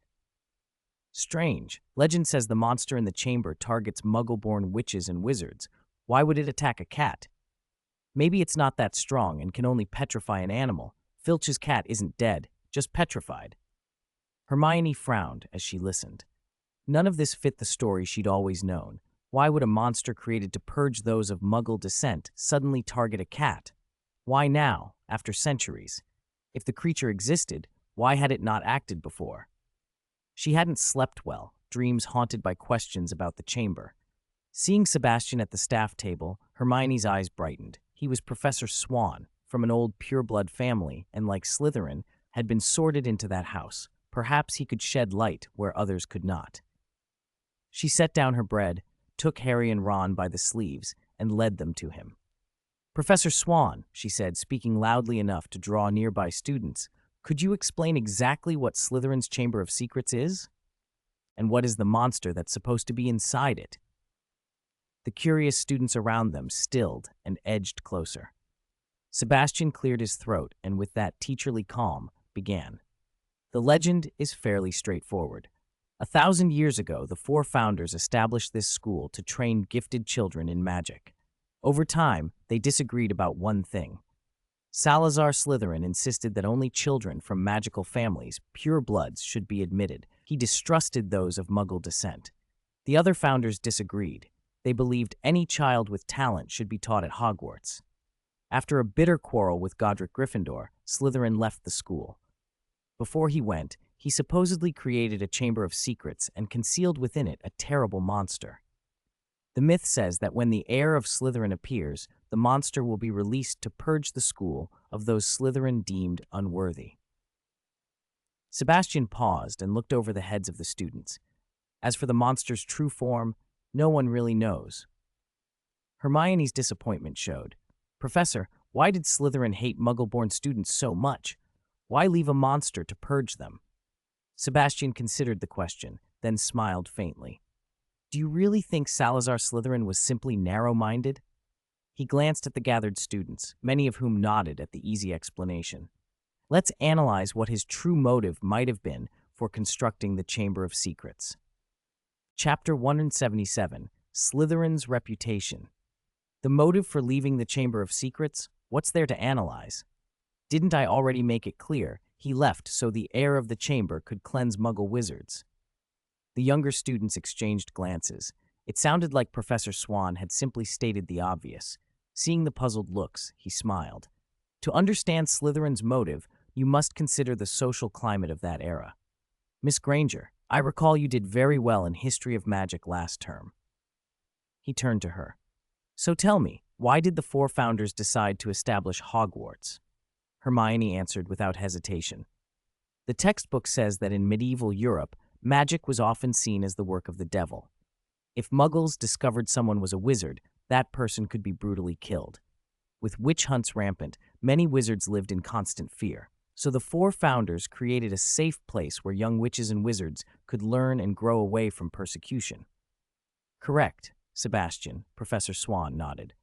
Strange. Legend says the monster in the chamber targets Muggle-born witches and wizards. Why would it attack a cat? Maybe it's not that strong and can only petrify an animal. Filch's cat isn't dead, just petrified. Hermione frowned as she listened. None of this fit the story she'd always known. Why would a monster created to purge those of Muggle descent suddenly target a cat? Why now, after centuries? If the creature existed, why had it not acted before? She hadn't slept well, dreams haunted by questions about the chamber. Seeing Sebastian at the staff table, Hermione's eyes brightened. He was Professor Swann, from an old pureblood family, and like Slytherin, had been sorted into that house. Perhaps he could shed light where others could not. She set down her bread, took Harry and Ron by the sleeves, and led them to him. Professor Swann, she said, speaking loudly enough to draw nearby students, could you explain exactly what Slytherin's Chamber of Secrets is? And what is the monster that's supposed to be inside it? The curious students around them stilled and edged closer. Sebastian cleared his throat and with that teacherly calm began. The legend is fairly straightforward. 1,000 years ago, the 4 founders established this school to train gifted children in magic. Over time, they disagreed about one thing. Salazar Slytherin insisted that only children from magical families, purebloods, should be admitted. He distrusted those of Muggle descent. The other founders disagreed. They believed any child with talent should be taught at Hogwarts. After a bitter quarrel with Godric Gryffindor, Slytherin left the school. Before he went, he supposedly created a Chamber of Secrets and concealed within it a terrible monster. The myth says that when the heir of Slytherin appears, the monster will be released to purge the school of those Slytherin deemed unworthy. Sebastian paused and looked over the heads of the students. As for the monster's true form, no one really knows. Hermione's disappointment showed. Professor, why did Slytherin hate Muggle-born students so much? Why leave a monster to purge them? Sebastian considered the question, then smiled faintly. Do you really think Salazar Slytherin was simply narrow-minded? He glanced at the gathered students, many of whom nodded at the easy explanation. Let's analyze what his true motive might have been for constructing the Chamber of Secrets. Chapter 177, Slytherin's Reputation. The motive for leaving the Chamber of Secrets? What's there to analyze? Didn't I already make it clear? He left so the heir of the chamber could cleanse Muggle wizards. The younger students exchanged glances. It sounded like Professor Swann had simply stated the obvious. Seeing the puzzled looks, he smiled. To understand Slytherin's motive, you must consider the social climate of that era. Miss Granger, I recall you did very well in History of Magic last term. He turned to her. So tell me, why did the 4 founders decide to establish Hogwarts? Hermione answered without hesitation. The textbook says that in medieval Europe, magic was often seen as the work of the devil. If Muggles discovered someone was a wizard, that person could be brutally killed. With witch hunts rampant, many wizards lived in constant fear. So the 4 founders created a safe place where young witches and wizards could learn and grow away from persecution. Correct, Sebastian, Professor Swann nodded.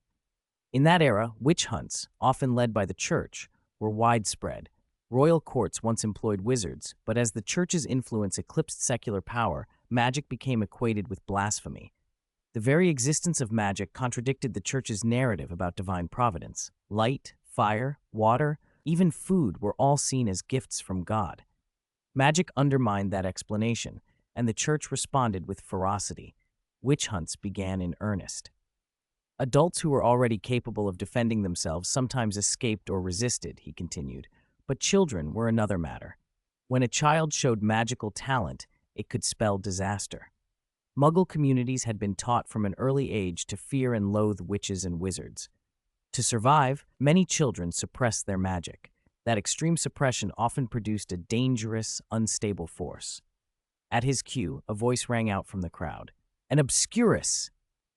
In that era, witch hunts, often led by the church, were widespread. Royal courts once employed wizards, but as the church's influence eclipsed secular power, magic became equated with blasphemy. The very existence of magic contradicted the church's narrative about divine providence. Light, fire, water, even food were all seen as gifts from God. Magic undermined that explanation, and the church responded with ferocity. Witch hunts began in earnest. Adults who were already capable of defending themselves sometimes escaped or resisted, he continued, but children were another matter. When a child showed magical talent, it could spell disaster. Muggle communities had been taught from an early age to fear and loathe witches and wizards. To survive, many children suppressed their magic. That extreme suppression often produced a dangerous, unstable force. At his cue, a voice rang out from the crowd. An obscurus!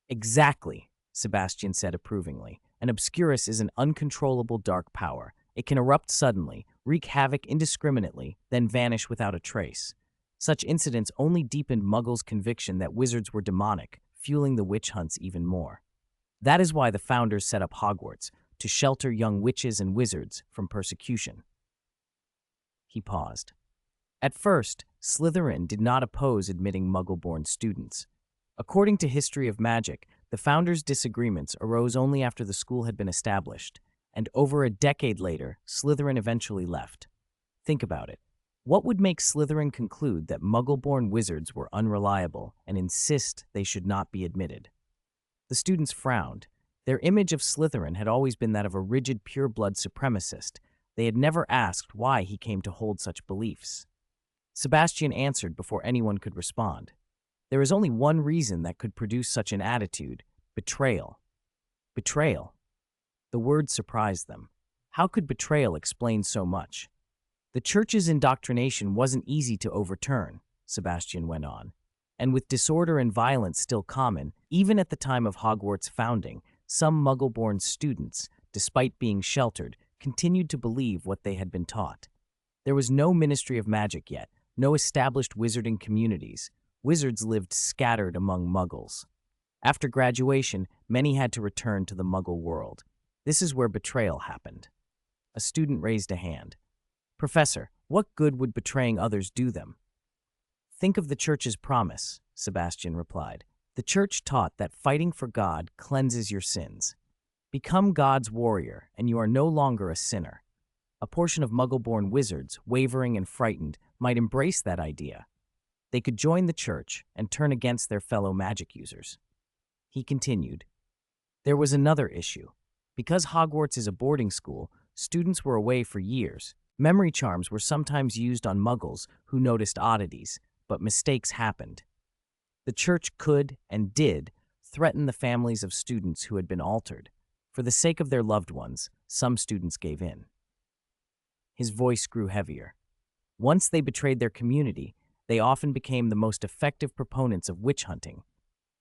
Exactly, Sebastian said approvingly. An obscurus is an uncontrollable dark power. It can erupt suddenly, wreak havoc indiscriminately, then vanish without a trace. Such incidents only deepened Muggles' conviction that wizards were demonic, fueling the witch hunts even more. That is why the founders set up Hogwarts, to shelter young witches and wizards from persecution. He paused. At first, Slytherin did not oppose admitting Muggle-born students. According to History of Magic, the founders' disagreements arose only after the school had been established, and over a decade later, Slytherin eventually left. Think about it. What would make Slytherin conclude that Muggle-born wizards were unreliable and insist they should not be admitted? The students frowned. Their image of Slytherin had always been that of a rigid pure-blood supremacist. They had never asked why he came to hold such beliefs. Sebastian answered before anyone could respond. There is only one reason that could produce such an attitude: betrayal. Betrayal. The word surprised them. How could betrayal explain so much? The church's indoctrination wasn't easy to overturn, Sebastian went on. And with disorder and violence still common, even at the time of Hogwarts' founding, some Muggle-born students, despite being sheltered, continued to believe what they had been taught. There was no Ministry of Magic yet, no established wizarding communities. Wizards lived scattered among Muggles. After graduation, many had to return to the Muggle world. This is where betrayal happened. A student raised a hand. Professor, what good would betraying others do them? Think of the church's promise, Sebastian replied. The church taught that fighting for God cleanses your sins. Become God's warrior, and you are no longer a sinner. A portion of Muggle-born wizards, wavering and frightened, might embrace that idea. They could join the church and turn against their fellow magic users. He continued. There was another issue. Because Hogwarts is a boarding school, students were away for years. Memory charms were sometimes used on Muggles who noticed oddities, but mistakes happened. The church could, and did, threaten the families of students who had been altered. For the sake of their loved ones, some students gave in. His voice grew heavier. Once they betrayed their community, they often became the most effective proponents of witch hunting.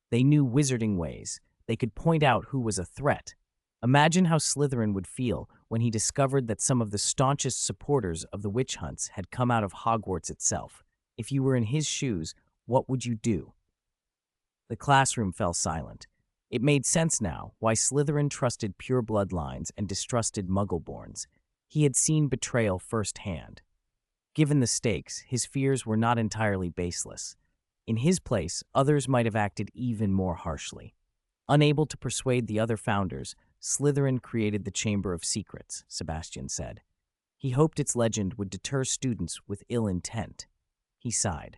They knew wizarding ways. They could point out who was a threat. Imagine how Slytherin would feel when he discovered that some of the staunchest supporters of the witch hunts had come out of Hogwarts itself. If you were in his shoes, what would you do? The classroom fell silent. It made sense now why Slytherin trusted pure bloodlines and distrusted Muggle-borns. He had seen betrayal firsthand. Given the stakes, his fears were not entirely baseless. In his place, others might have acted even more harshly. Unable to persuade the other founders, Slytherin created the Chamber of Secrets, Sebastian said. He hoped its legend would deter students with ill intent. He sighed.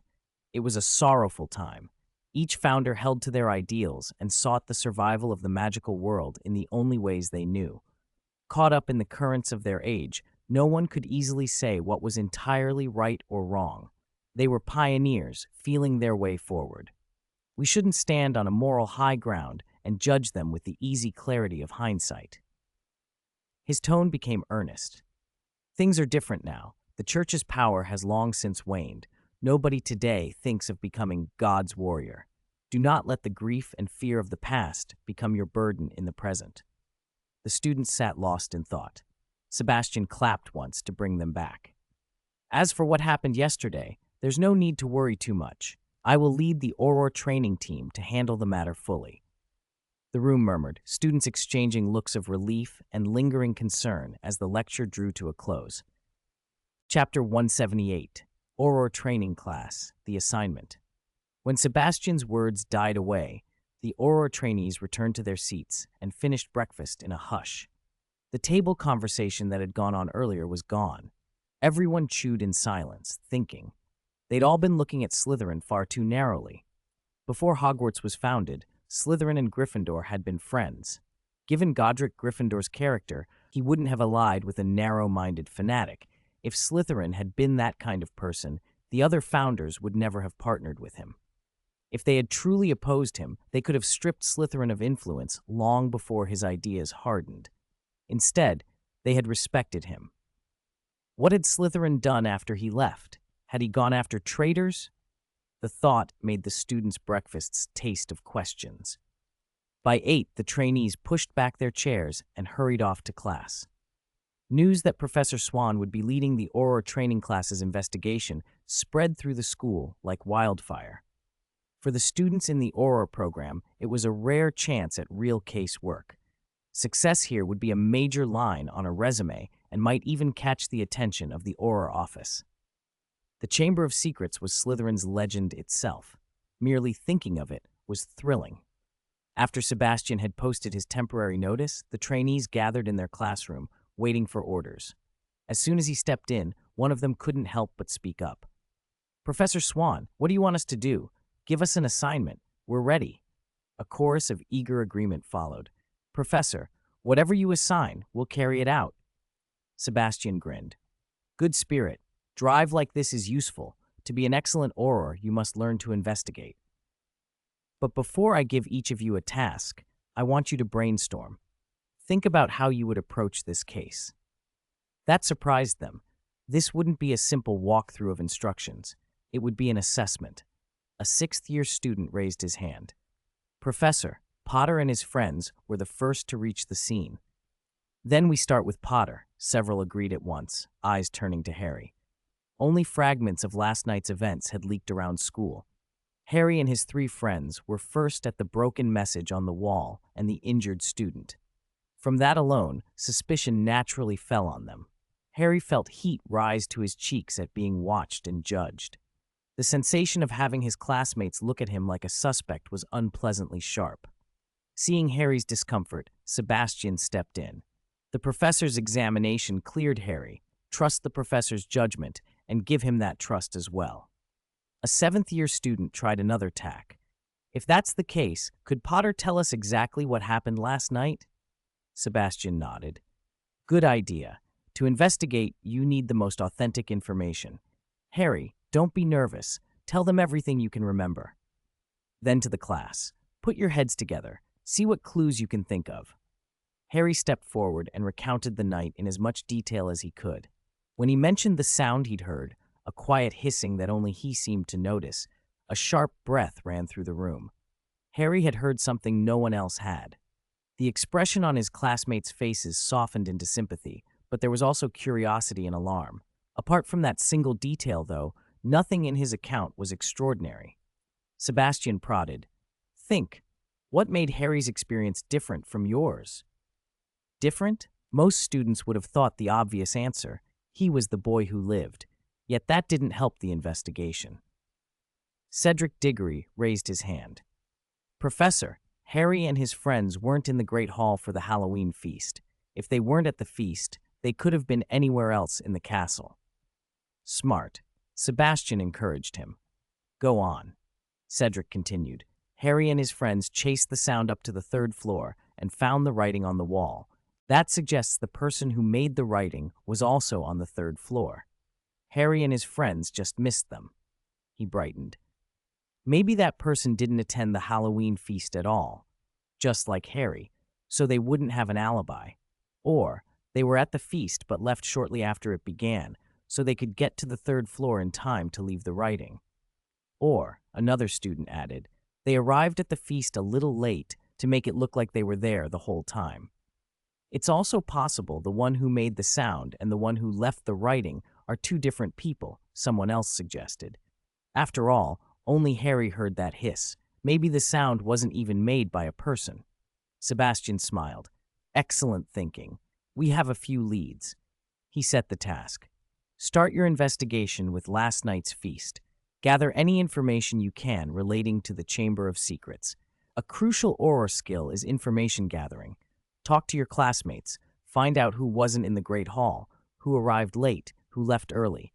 It was a sorrowful time. Each founder held to their ideals and sought the survival of the magical world in the only ways they knew. Caught up in the currents of their age, no one could easily say what was entirely right or wrong. They were pioneers, feeling their way forward. We shouldn't stand on a moral high ground and judge them with the easy clarity of hindsight. His tone became earnest. Things are different now. The church's power has long since waned. Nobody today thinks of becoming God's warrior. Do not let the grief and fear of the past become your burden in the present. The students sat lost in thought. Sebastian clapped once to bring them back. As for what happened yesterday, there's no need to worry too much. I will lead the Auror training team to handle the matter fully. The room murmured, students exchanging looks of relief and lingering concern as the lecture drew to a close. Chapter 178, Auror Training Class, The Assignment. When Sebastian's words died away, the Auror trainees returned to their seats and finished breakfast in a hush. The table conversation that had gone on earlier was gone. Everyone chewed in silence, thinking. They'd all been looking at Slytherin far too narrowly. Before Hogwarts was founded, Slytherin and Gryffindor had been friends. Given Godric Gryffindor's character, he wouldn't have allied with a narrow-minded fanatic. If Slytherin had been that kind of person, the other founders would never have partnered with him. If they had truly opposed him, they could have stripped Slytherin of influence long before his ideas hardened. Instead, they had respected him. What had Slytherin done after he left? Had he gone after traitors? The thought made the students' breakfasts taste of questions. By 8, the trainees pushed back their chairs and hurried off to class. News that Professor Swann would be leading the Auror training class's investigation spread through the school like wildfire. For the students in the Auror program, it was a rare chance at real case work. Success here would be a major line on a resume and might even catch the attention of the Auror office. The Chamber of Secrets was Slytherin's legend itself. Merely thinking of it was thrilling. After Sebastian had posted his temporary notice, the trainees gathered in their classroom, waiting for orders. As soon as he stepped in, one of them couldn't help but speak up. "Professor Swann, what do you want us to do? Give us an assignment. We're ready." A chorus of eager agreement followed. "Professor, whatever you assign, we'll carry it out." Sebastian grinned. "Good spirit. Drive like this is useful. To be an excellent Auror, you must learn to investigate. But before I give each of you a task, I want you to brainstorm. Think about how you would approach this case." That surprised them. This wouldn't be a simple walkthrough of instructions. It would be an assessment. A 6th-year student raised his hand. "Professor, Potter and his friends were the first to reach the scene." "Then we start with Potter," several agreed at once, eyes turning to Harry. Only fragments of last night's events had leaked around school. Harry and his 3 friends were first at the broken message on the wall and the injured student. From that alone, suspicion naturally fell on them. Harry felt heat rise to his cheeks at being watched and judged. The sensation of having his classmates look at him like a suspect was unpleasantly sharp. Seeing Harry's discomfort, Sebastian stepped in. The professor's examination cleared Harry. Trust the professor's judgment and give him that trust as well. A 7th-year student tried another tack. "If that's the case, could Potter tell us exactly what happened last night?" Sebastian nodded. "Good idea. To investigate, you need the most authentic information. Harry, don't be nervous. Tell them everything you can remember." Then to the class. "Put your heads together. See what clues you can think of." Harry stepped forward and recounted the night in as much detail as he could. When he mentioned the sound he'd heard, a quiet hissing that only he seemed to notice, a sharp breath ran through the room. Harry had heard something no one else had. The expression on his classmates' faces softened into sympathy, but there was also curiosity and alarm. Apart from that single detail, though, nothing in his account was extraordinary. Sebastian prodded. "Think. What made Harry's experience different from yours?" Different? Most students would have thought the obvious answer. He was the boy who lived. Yet that didn't help the investigation. Cedric Diggory raised his hand. "Professor, Harry and his friends weren't in the Great Hall for the Halloween feast. If they weren't at the feast, they could have been anywhere else in the castle." "Smart." Sebastian encouraged him. "Go on." Cedric continued. "Harry and his friends chased the sound up to the 3rd floor and found the writing on the wall. That suggests the person who made the writing was also on the 3rd floor. Harry and his friends just missed them." He brightened. "Maybe that person didn't attend the Halloween feast at all, just like Harry, so they wouldn't have an alibi. Or they were at the feast but left shortly after it began, so they could get to the 3rd floor in time to leave the writing. Or," another student added, "they arrived at the feast a little late to make it look like they were there the whole time. It's also possible the one who made the sound and the one who left the writing are 2 different people," someone else suggested. "After all, only Harry heard that hiss. Maybe the sound wasn't even made by a person." Sebastian smiled. Excellent thinking. We have a few leads. He set the task. Start your investigation with last night's feast. Gather any information you can relating to the Chamber of Secrets. A crucial aura skill is information gathering. Talk to your classmates. Find out who wasn't in the Great Hall, who arrived late, who left early.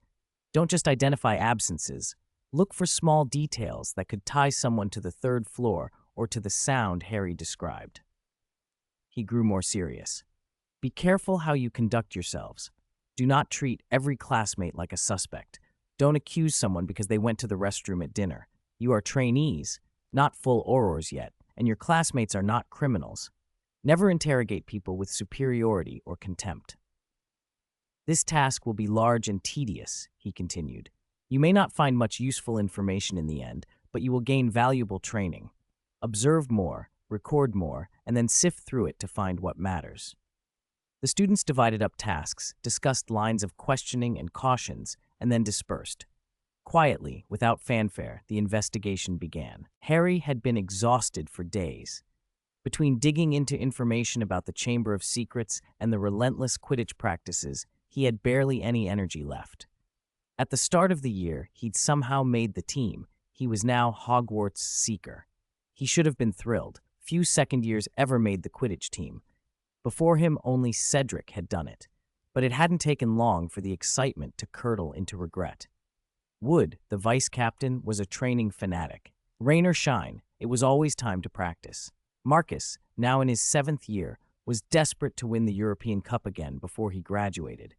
Don't just identify absences. Look for small details that could tie someone to the third floor or to the sound Harry described. He grew more serious. Be careful how you conduct yourselves. Do not treat every classmate like a suspect. Don't accuse someone because they went to the restroom at dinner. You are trainees, not full aurors yet, and your classmates are not criminals. Never interrogate people with superiority or contempt. This task will be large and tedious, he continued. You may not find much useful information in the end, but you will gain valuable training. Observe more, record more, and then sift through it to find what matters. The students divided up tasks, discussed lines of questioning and cautions, and then dispersed. Quietly, without fanfare, the investigation began. Harry had been exhausted for days. Between digging into information about the Chamber of Secrets and the relentless Quidditch practices, he had barely any energy left. At the start of the year, he'd somehow made the team. He was now Hogwarts' Seeker. He should have been thrilled. Few second years ever made the Quidditch team. Before him, only Cedric had done it. But it hadn't taken long for the excitement to curdle into regret. Wood, the vice-captain, was a training fanatic. Rain or shine, it was always time to practice. Marcus, now in his 7th year, was desperate to win the European Cup again before he graduated.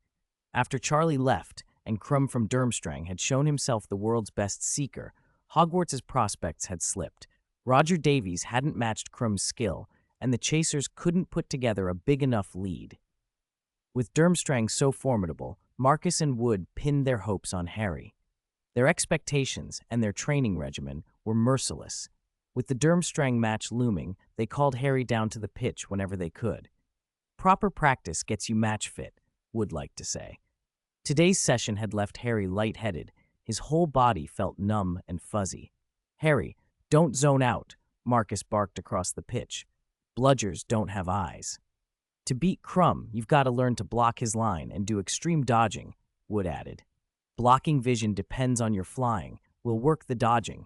After Charlie left and Krum from Durmstrang had shown himself the world's best seeker, Hogwarts' prospects had slipped. Roger Davies hadn't matched Krum's skill, and the Chasers couldn't put together a big enough lead. With Durmstrang so formidable, Marcus and Wood pinned their hopes on Harry. Their expectations and their training regimen were merciless. With the Durmstrang match looming, they called Harry down to the pitch whenever they could. Proper practice gets you match fit, Wood liked to say. Today's session had left Harry lightheaded. His whole body felt numb and fuzzy. Harry, don't zone out, Marcus barked across the pitch. Bludgers don't have eyes. To beat Krum, you've got to learn to block his line and do extreme dodging, Wood added. Blocking vision depends on your flying. We'll work the dodging.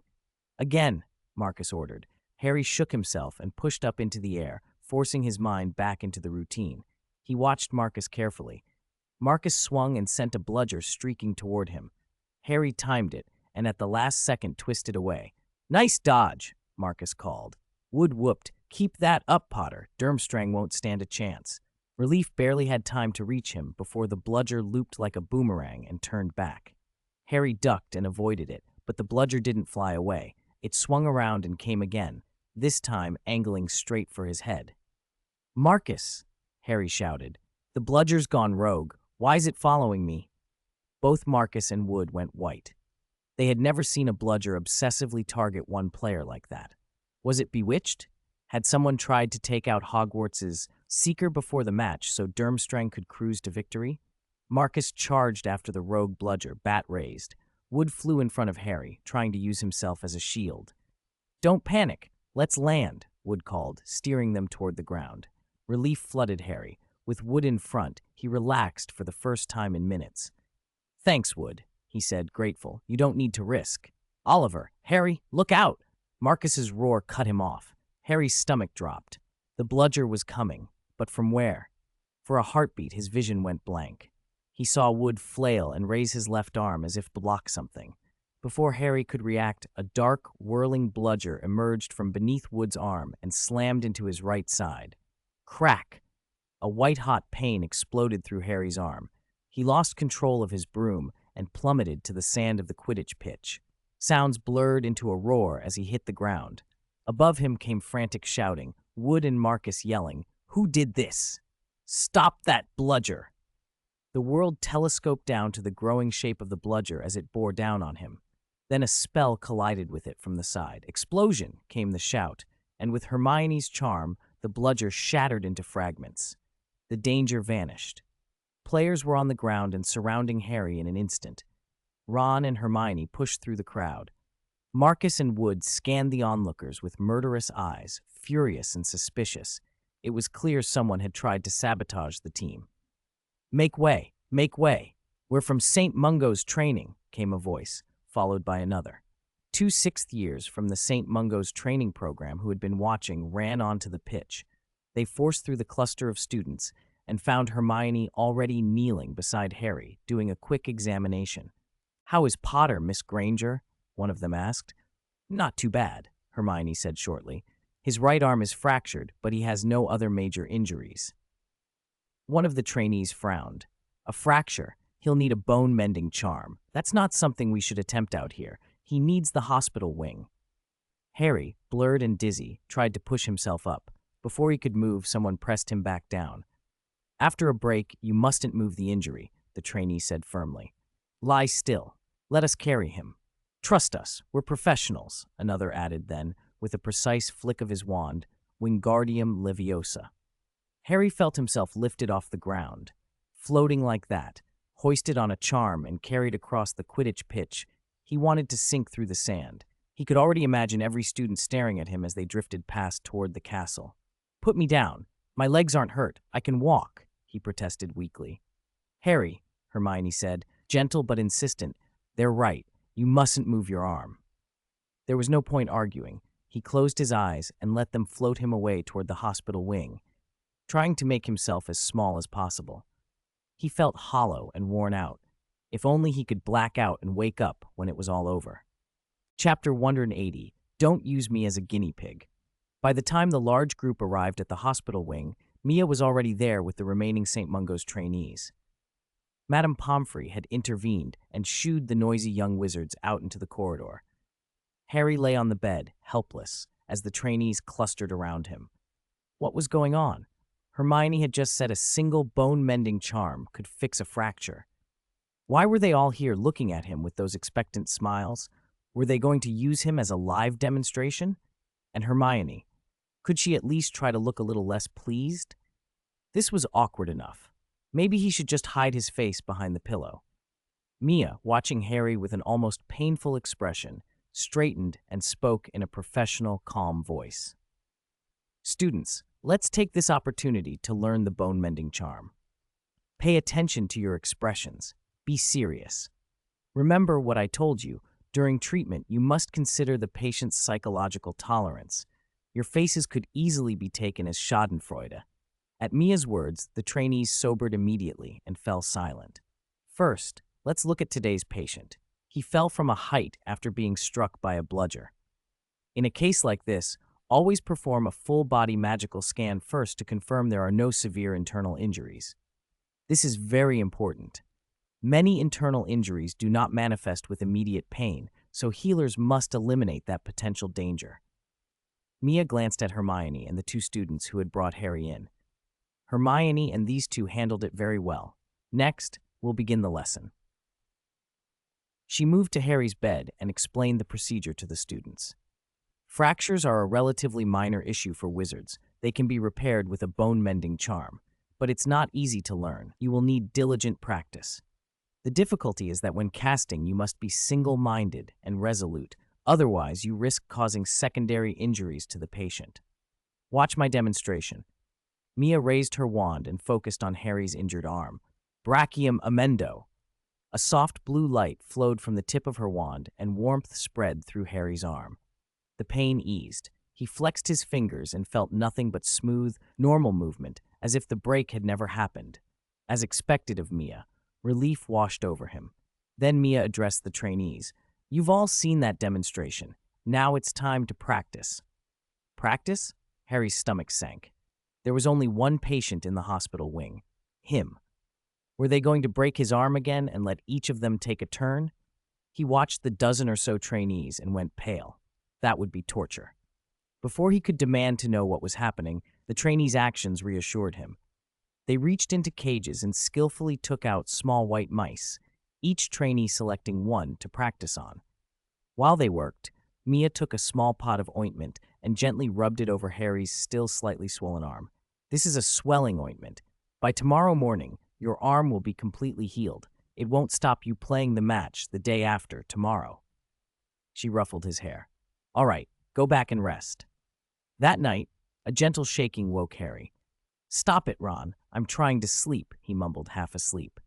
Again, Marcus ordered. Harry shook himself and pushed up into the air, forcing his mind back into the routine. He watched Marcus carefully. Marcus swung and sent a bludger streaking toward him. Harry timed it, and at the last second twisted away. Nice dodge, Marcus called. Wood whooped. Keep that up, Potter. Durmstrang won't stand a chance. Relief barely had time to reach him before the bludger looped like a boomerang and turned back. Harry ducked and avoided it, but the bludger didn't fly away. It swung around and came again, this time angling straight for his head. Marcus, Harry shouted. The bludger's gone rogue. Why's it following me? Both Marcus and Wood went white. They had never seen a bludger obsessively target one player like that. Was it bewitched? Had someone tried to take out Hogwarts' Seeker before the match so Durmstrang could cruise to victory? Marcus charged after the rogue bludger, bat raised. Wood flew in front of Harry, trying to use himself as a shield. Don't panic. Let's land, Wood called, steering them toward the ground. Relief flooded Harry. With Wood in front, he relaxed for the first time in minutes. Thanks, Wood, he said, grateful. You don't need to risk. Oliver, Harry, look out! Marcus's roar cut him off. Harry's stomach dropped. The bludger was coming, but from where? For a heartbeat, his vision went blank. He saw Wood flail and raise his left arm as if to block something. Before Harry could react, a dark, whirling bludger emerged from beneath Wood's arm and slammed into his right side. Crack! A white-hot pain exploded through Harry's arm. He lost control of his broom and plummeted to the sand of the Quidditch pitch. Sounds blurred into a roar as he hit the ground. Above him came frantic shouting, Wood and Marcus yelling, "Who did this? Stop that bludger!" The world telescoped down to the growing shape of the bludger as it bore down on him. Then a spell collided with it from the side. Explosion, came the shout, and with Hermione's charm, the bludger shattered into fragments. The danger vanished. Players were on the ground and surrounding Harry in an instant. Ron and Hermione pushed through the crowd. Marcus and Wood scanned the onlookers with murderous eyes, furious and suspicious. It was clear someone had tried to sabotage the team. "Make way! Make way! We're from St. Mungo's training," came a voice, followed by another. Two sixth years from the St. Mungo's training program who had been watching ran onto the pitch. They forced through the cluster of students and found Hermione already kneeling beside Harry, doing a quick examination. "How is Potter, Miss Granger?" one of them asked. "Not too bad," Hermione said shortly. "His right arm is fractured, but he has no other major injuries." One of the trainees frowned. "A fracture? He'll need a bone-mending charm. That's not something we should attempt out here. He needs the hospital wing." Harry, blurred and dizzy, tried to push himself up. Before he could move, someone pressed him back down. "After a break, you mustn't move the injury," the trainee said firmly. "Lie still. Let us carry him." "Trust us, we're professionals," another added then, with a precise flick of his wand, Wingardium Leviosa. Harry felt himself lifted off the ground. Floating like that, hoisted on a charm and carried across the Quidditch pitch, he wanted to sink through the sand. He could already imagine every student staring at him as they drifted past toward the castle. "Put me down. My legs aren't hurt. I can walk," he protested weakly. "Harry," Hermione said, gentle but insistent, "they're right. You mustn't move your arm." There was no point arguing. He closed his eyes and let them float him away toward the hospital wing, trying to make himself as small as possible. He felt hollow and worn out. If only he could black out and wake up when it was all over. Chapter 180, Don't Use Me as a Guinea Pig. By the time the large group arrived at the hospital wing, Mia was already there with the remaining St. Mungo's trainees. Madame Pomfrey had intervened and shooed the noisy young wizards out into the corridor. Harry lay on the bed, helpless, as the trainees clustered around him. What was going on? Hermione had just said a single bone-mending charm could fix a fracture. Why were they all here looking at him with those expectant smiles? Were they going to use him as a live demonstration? And Hermione, could she at least try to look a little less pleased? This was awkward enough. Maybe he should just hide his face behind the pillow. Mia, watching Harry with an almost painful expression, straightened and spoke in a professional, calm voice. "Students, let's take this opportunity to learn the bone-mending charm. Pay attention to your expressions. Be serious. Remember what I told you. During treatment, you must consider the patient's psychological tolerance. Your faces could easily be taken as schadenfreude." At Mia's words, the trainees sobered immediately and fell silent. First, let's look at today's patient. He fell from a height after being struck by a bludger. In a case like this, always perform a full-body magical scan first to confirm there are no severe internal injuries. This is very important. Many internal injuries do not manifest with immediate pain, so healers must eliminate that potential danger. Mia glanced at Hermione and the two students who had brought Harry in. Hermione and these two handled it very well. Next, we'll begin the lesson. She moved to Harry's bed and explained the procedure to the students. Fractures are a relatively minor issue for wizards. They can be repaired with a bone-mending charm. But it's not easy to learn. You will need diligent practice. The difficulty is that when casting, you must be single-minded and resolute. Otherwise, you risk causing secondary injuries to the patient. Watch my demonstration. Mia raised her wand and focused on Harry's injured arm. Brachium amendo. A soft blue light flowed from the tip of her wand and warmth spread through Harry's arm. The pain eased. He flexed his fingers and felt nothing but smooth, normal movement, as if the break had never happened. As expected of Mia, relief washed over him. Then Mia addressed the trainees. "You've all seen that demonstration. Now it's time to practice." Practice? Harry's stomach sank. There was only one patient in the hospital wing. Him. Were they going to break his arm again and let each of them take a turn? He watched the dozen or so trainees and went pale. That would be torture. Before he could demand to know what was happening, the trainees' actions reassured him. They reached into cages and skillfully took out small white mice, each trainee selecting one to practice on. While they worked, Mia took a small pot of ointment and gently rubbed it over Harry's still slightly swollen arm. "This is a swelling ointment. By tomorrow morning, your arm will be completely healed. It won't stop you playing the match the day after tomorrow." She ruffled his hair. "All right, go back and rest." That night, A gentle shaking woke Harry. "Stop it, Ron. I'm trying to sleep," he mumbled, half asleep.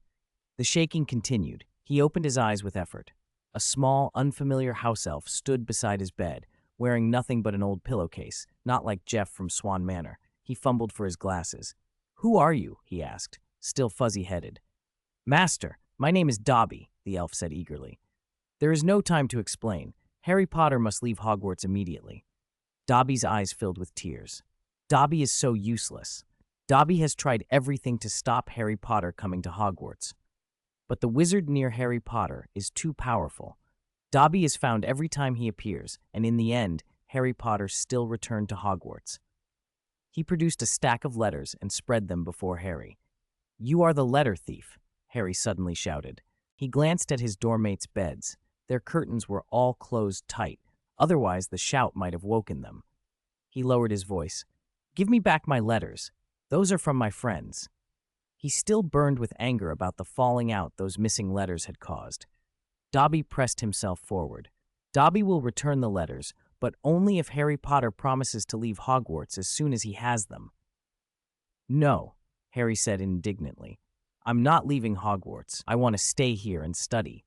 The shaking continued. He opened his eyes with effort. A small, unfamiliar house elf stood beside his bed, wearing nothing but an old pillowcase, not like Jeff from Swan Manor. He fumbled for his glasses. "Who are you?" he asked, still fuzzy-headed. "Master, my name is Dobby," the elf said eagerly. "There is no time to explain. Harry Potter must leave Hogwarts immediately." Dobby's eyes filled with tears. Dobby is so useless. Dobby has tried everything to stop Harry Potter coming to Hogwarts. But the wizard near Harry Potter is too powerful. Dobby is found every time he appears, and in the end, Harry Potter still returned to Hogwarts. He produced a stack of letters and spread them before Harry. "You are the letter thief," Harry suddenly shouted. He glanced at his doormates' beds. Their curtains were all closed tight, otherwise the shout might have woken them. He lowered his voice. "Give me back my letters. Those are from my friends." He still burned with anger about the falling out those missing letters had caused. Dobby pressed himself forward. "Dobby will return the letters, but only if Harry Potter promises to leave Hogwarts as soon as he has them." "No," Harry said indignantly. "I'm not leaving Hogwarts. I want to stay here and study.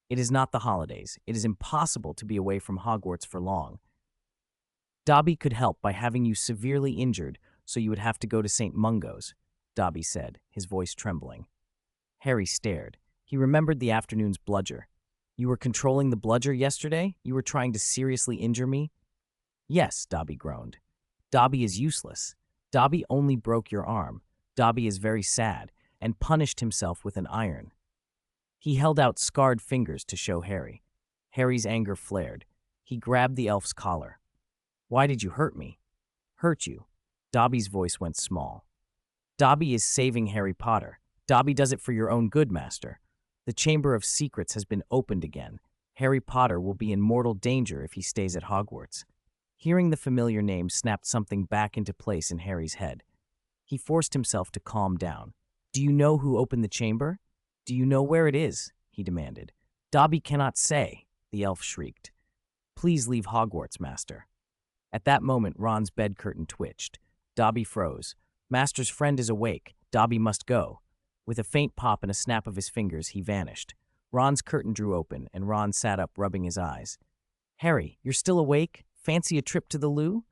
It is not the holidays. It is impossible to be away from Hogwarts for long. Dobby could help by having you severely injured, so you would have to go to St. Mungo's," Dobby said, his voice trembling. Harry stared. He remembered the afternoon's bludger. "You were controlling the bludger yesterday? You were trying to seriously injure me?" "Yes," Dobby groaned. "Dobby is useless. Dobby only broke your arm. Dobby is very sad, and punished himself with an iron." He held out scarred fingers to show Harry. Harry's anger flared. He grabbed the elf's collar. "Why did you hurt me?" "Hurt you?" Dobby's voice went small. "Dobby is saving Harry Potter. Dobby does it for your own good, Master. The Chamber of Secrets has been opened again. Harry Potter will be in mortal danger if he stays at Hogwarts." Hearing the familiar name snapped something back into place in Harry's head. He forced himself to calm down. "Do you know who opened the chamber? Do you know where it is?" he demanded. "Dobby cannot say," the elf shrieked. "Please leave Hogwarts, Master." At that moment, Ron's bed curtain twitched. Dobby froze. "Master's friend is awake. Dobby must go." With a faint pop and a snap of his fingers, he vanished. Ron's curtain drew open, and Ron sat up, rubbing his eyes. "Harry, you're still awake? Fancy a trip to the loo?"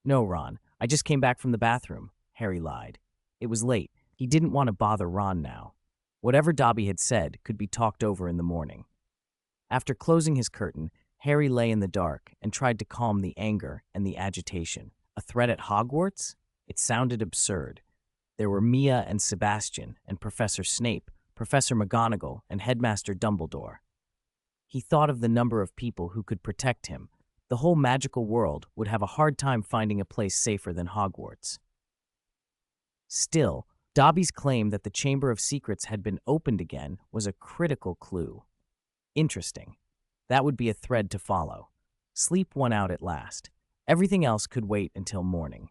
"No, Ron. I just came back from the bathroom," Harry lied. It was late. He didn't want to bother Ron now. Whatever Dobby had said could be talked over in the morning. After closing his curtain, Harry lay in the dark and tried to calm the anger and the agitation. A threat at Hogwarts? It sounded absurd. There were Mia and Sebastian and Professor Snape, Professor McGonagall, and Headmaster Dumbledore. He thought of the number of people who could protect him. The whole magical world would have a hard time finding a place safer than Hogwarts. Still, Dobby's claim that the Chamber of Secrets had been opened again was a critical clue. Interesting. That would be a thread to follow. Sleep won out at last. Everything else could wait until morning.